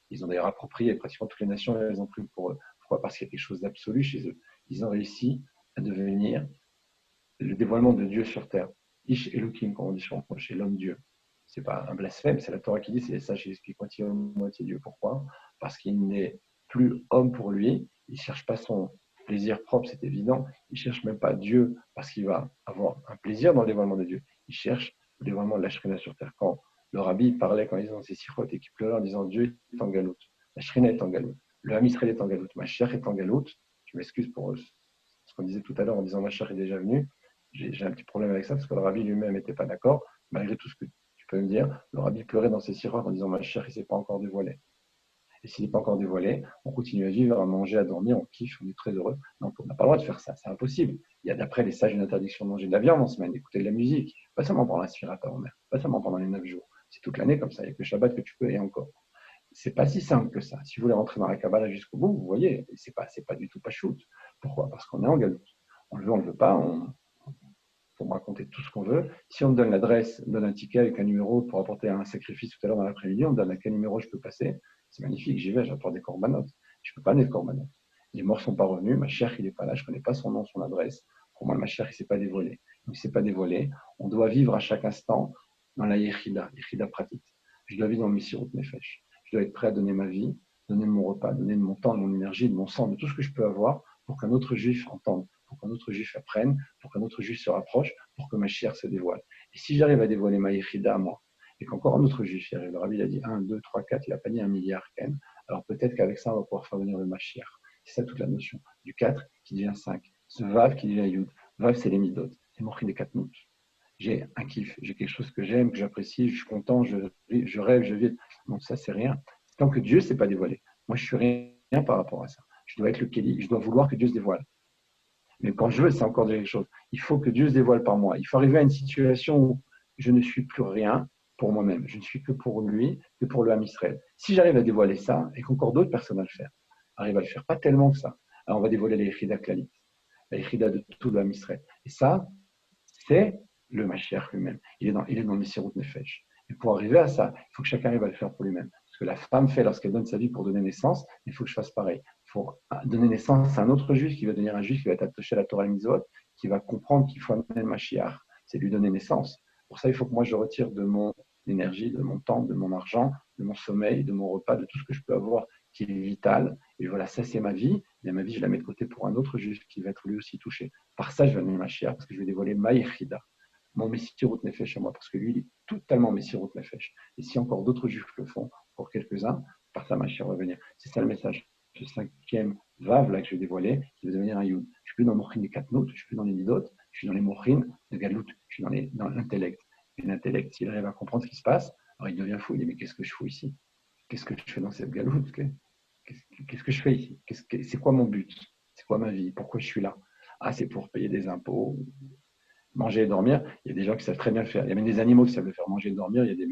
Speaker 1: Ils ont d'ailleurs approprié pratiquement toutes les nations, elles ont pris pour eux. Pourquoi? Parce qu'il y a quelque chose d'absolu chez eux. Ils ont réussi à devenir le dévoilement de Dieu sur terre. Ish Elohim, comme on dit chez l'homme Dieu. Ce n'est pas un blasphème, c'est la Torah qui dit, c'est ça, je l'explique moitié Dieu. Pourquoi? Parce qu'il n'est plus homme pour lui, il ne cherche pas son plaisir propre, c'est évident, il ne cherche même pas Dieu parce qu'il va avoir un plaisir dans le dévoilement de Dieu, il cherche le dévoilement de la Shrina sur terre. Quand le rabbi parlait, quand ils ont ces sirotes et qu'il pleurait en disant Dieu est en galoute, la Shrina est en galoute, le Ham Israël est en galoute, Mashiach est en galoute, je m'excuse pour ce qu'on disait tout à l'heure en disant Mashiach est déjà venu, j'ai un petit problème avec ça parce que le rabbi lui-même n'était pas d'accord, malgré tout ce que tu peux me dire, le rabbi pleurait dans ses sirotes en disant Mashiach, il ne s'est pas encore dévoilé. Et s'il n'est pas encore dévoilé, on continue à vivre, à manger, à dormir, on kiffe, on est très heureux. Donc on n'a pas le droit de faire ça, c'est impossible. Il y a d'après les sages une interdiction de manger de la viande en semaine, d'écouter de la musique, pas seulement pendant la Sfirata Omer, pas seulement pendant les 9 jours. C'est toute l'année comme ça, il n'y a que le Shabbat que tu peux et encore. C'est pas si simple que ça. Si vous voulez rentrer dans la Kabbalah jusqu'au bout, vous voyez, c'est pas du tout pas shoot. Pourquoi? Parce qu'on est en galoute. On le veut, on ne le veut pas, pour me raconter tout ce qu'on veut. Si on me donne l'adresse, on donne un ticket avec un numéro pour apporter un sacrifice tout à l'heure dans l'après-midi, on me donne à quel numéro je peux passer. C'est magnifique, j'y vais, j'apporte des corbanotes. Je ne peux pas amener de corbanotes. Les morts ne sont pas revenus, ma chère, il n'est pas là, je ne connais pas son nom, son adresse. Pour moi, ma chère, il ne s'est pas dévoilé. Donc, il ne s'est pas dévoilé. On doit vivre à chaque instant dans la yechida pratique. Je dois vivre dans le Messirut Nefesh. Je dois être prêt à donner ma vie, donner de mon repas, donner de mon temps, de mon énergie, de mon sang, de tout ce que je peux avoir pour qu'un autre juif entende, pour qu'un autre juif apprenne, pour qu'un autre juif se rapproche, pour que ma chair se dévoile. Et si j'arrive à dévoiler ma yechida à moi, et qu'encore un autre juif y arrive, le rabbi a dit 1, 2, 3, 4, il n'a pas dit 1 milliard, Ken. Alors peut-être qu'avec ça, on va pouvoir faire venir le Mashiach. C'est ça toute la notion. Du 4 qui devient 5. Ce Vav qui devient Yud. Vav, c'est les Midot. C'est Mochin des 4 notes. J'ai un kiff, j'ai quelque chose que j'aime, que j'apprécie, je suis content, je rêve, je vis. Donc ça, c'est rien. Tant que Dieu ne s'est pas dévoilé. Moi, je ne suis rien par rapport à ça. Je dois être le Kéli, je dois vouloir que Dieu se dévoile. Mais quand je veux, c'est encore quelque chose. Il faut que Dieu se dévoile par moi. Il faut arriver à une situation où je ne suis plus rien pour moi-même. Je ne suis que pour lui, que pour le Ham Israël. Si j'arrive à dévoiler ça, et qu'encore d'autres personnes arrivent à le faire, pas tellement que ça, alors on va dévoiler les Yechidah Klalit, la Yechidah de tout le Ham Israël. Et ça, c'est le Mashiach lui-même. Il est dans le Messirut Nefesh. Et pour arriver à ça, il faut que chacun arrive à le faire pour lui-même. Ce que la femme fait lorsqu'elle donne sa vie pour donner naissance, il faut que je fasse pareil. Il faut donner naissance à un autre juif qui va devenir un juif qui va être attaché à la Torah Mitzvot, qui va comprendre qu'il faut amener le Mashiach. C'est lui donner naissance. Pour ça, il faut que moi je retire de mon énergie, de mon temps, de mon argent, de mon sommeil, de mon repas, de tout ce que je peux avoir qui est vital. Et voilà, ça c'est ma vie. Et ma vie, je la mets de côté pour un autre juif qui va être lui aussi touché. Par ça, je vais amener le Mashiach parce que je vais dévoiler ma Yechida, mon Messirut Nefesh à moi, parce que lui, il est totalement Messirut Nefesh. Et si encore d'autres juifs le font, pour quelques-uns, par ça, Mashiach va venir. C'est ça le message. Ce 5e Vav, là, que je vais dévoiler, qui va devenir un Yud. Je ne suis plus dans le Mochin des 4 notes, je ne suis plus dans les Midot, je suis dans les Mochin de Galout, je suis dans l'intellect. Et l'intellect, s'il arrive à comprendre ce qui se passe, alors il devient fou. Il dit, mais qu'est-ce que je fous ici? Qu'est-ce que je fais dans cette Galout? qu'est-ce que je fais ici? C'est quoi mon but? C'est quoi ma vie? Pourquoi je suis là? Ah, c'est pour payer des impôts, manger et dormir. Il y a des gens qui savent très bien le faire. Il y a même des animaux qui savent le faire, manger et dormir. Il y a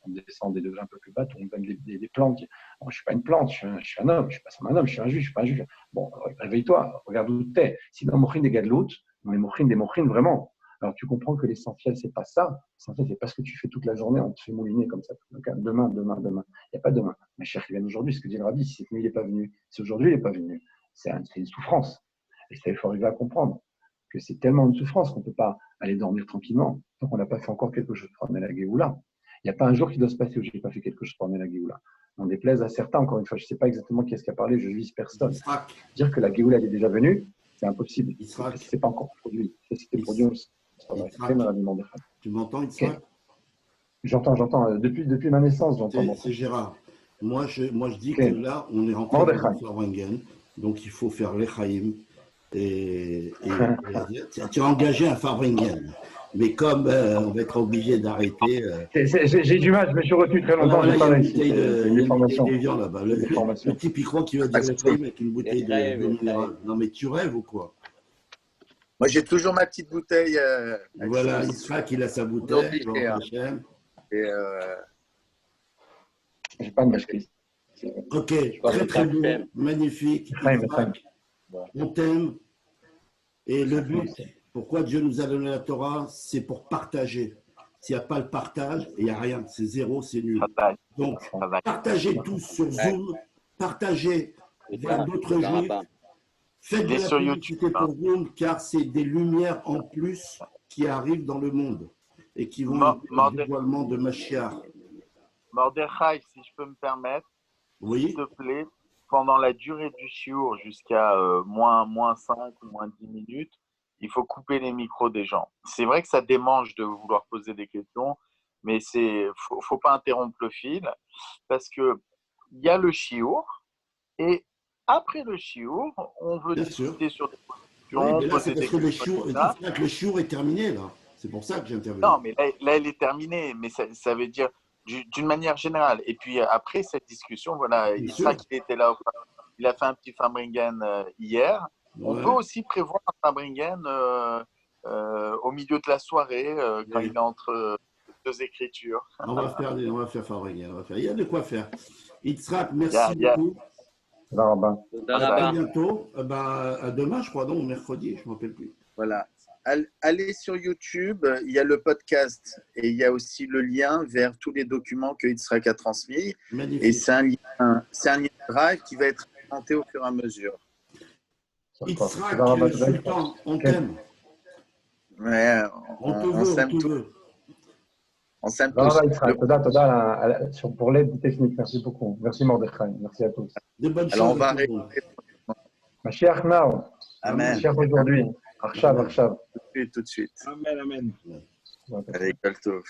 Speaker 1: on descend des degrés un peu plus bas, on donne des plantes. Bon, je ne suis pas une plante, je suis un homme, je ne suis pas seulement un homme, je suis un juge, je ne suis pas un juge. Bon, réveille-toi, regarde où tu es. Si dans Mochin des Gadlout, dans les Mochin des Mochin, vraiment, alors tu comprends que l'essentiel, ce n'est pas ça. L'essentiel, ce n'est pas ce que tu fais toute la journée, on te fait mouliner comme ça. Demain. Il n'y a pas demain. Ma chère qui vient aujourd'hui, ce que dit le rabbi, si cette nuit il n'est pas venu, si aujourd'hui il n'est pas venu, c'est une souffrance. Et ça, il faut arriver à comprendre que c'est tellement une souffrance qu'on ne peut pas aller dormir tranquillement tant qu'on n'a pas fait encore quelque chose pour amener la Géoula. Il n'y a pas un jour qui doit se passer où je n'ai pas fait quelque chose pour amener la Géoula. On déplaise à certains, encore une fois, je ne sais pas exactement qui est-ce qui a parlé, je ne vise personne. Dire que la Géoula est déjà venue, c'est impossible. Ce n'est pas encore produit. Si c'était produit,
Speaker 3: tu m'entends, Yitzhak?
Speaker 1: J'entends. Depuis ma naissance, j'entends.
Speaker 3: C'est Gérard. Moi, je dis que là, on est rentré dans le Farwangen, donc il faut faire l'Echaïm. Et tu as engagé un Farwangen. Mais comme on va être obligé d'arrêter.
Speaker 1: J'ai du mal, je me suis retenu très longtemps.
Speaker 3: Il y a une
Speaker 1: bouteille
Speaker 3: de viande là-bas. Le type, il croit qu'il va dire l'Echaïm avec une bouteille de minéral. Non, mais tu rêves ou quoi?
Speaker 5: Moi, j'ai toujours ma petite bouteille.
Speaker 3: Voilà, Yitzhak, il a sa bouteille.
Speaker 1: J'ai pas de machine.
Speaker 3: Ok, très beau, magnifique. On t'aime. Et le but, pourquoi Dieu nous a donné la Torah, c'est pour partager. S'il n'y a pas le partage, il n'y a rien. C'est zéro, c'est nul. Donc, partagez tous sur Zoom, partagez vers d'autres juifs. Faites de la publicité pour Zoom, car c'est des lumières en plus qui arrivent dans le monde et qui vont au dévoilement de Mashiach.
Speaker 5: Mordechai, si je peux me permettre,
Speaker 3: oui.
Speaker 5: S'il te plaît, pendant la durée du shiur jusqu'à moins 5 ou moins 10 minutes, il faut couper les micros des gens. C'est vrai que ça démange de vouloir poser des questions, mais faut pas interrompre le fil parce que il y a le shiur et après le shiur, on veut discuter sur des questions.
Speaker 3: Oui, c'est parce que le shiur est terminé là. C'est pour ça que j'interviens.
Speaker 5: Non, mais là, il est terminé, mais ça veut dire d'une manière générale. Et puis après cette discussion, voilà, Yitzhak était là, il a fait un petit Fabringen hier. Ouais. On peut aussi prévoir un Fabringen au milieu de la soirée, quand il est entre deux écritures.
Speaker 3: On va faire Fabringen. Il y a de quoi faire. Yitzhak, merci beaucoup. À bientôt. À demain, je crois, non, mercredi, je ne me rappelle plus.
Speaker 5: Voilà. Allez sur YouTube, il y a le podcast et il y a aussi le lien vers tous les documents que Yitzhak a transmis. Magnifique. Et c'est un lien Drive qui va être présenté au fur et à mesure.
Speaker 3: Yitzhak, Sultan, on t'aime.
Speaker 5: Ouais, on s'aime tous. On s'aime tous.
Speaker 1: Pour l'aide technique, merci beaucoup. Merci Mordechai, merci à tous.
Speaker 3: De bonnes
Speaker 5: Alors,
Speaker 3: choses.
Speaker 5: on va arrêter.
Speaker 1: Mashiach now.
Speaker 5: Amen.
Speaker 1: Mashiach aujourd'hui. Arshav.
Speaker 5: Tout de suite.
Speaker 6: Amen.
Speaker 5: Allez, Kol Tov.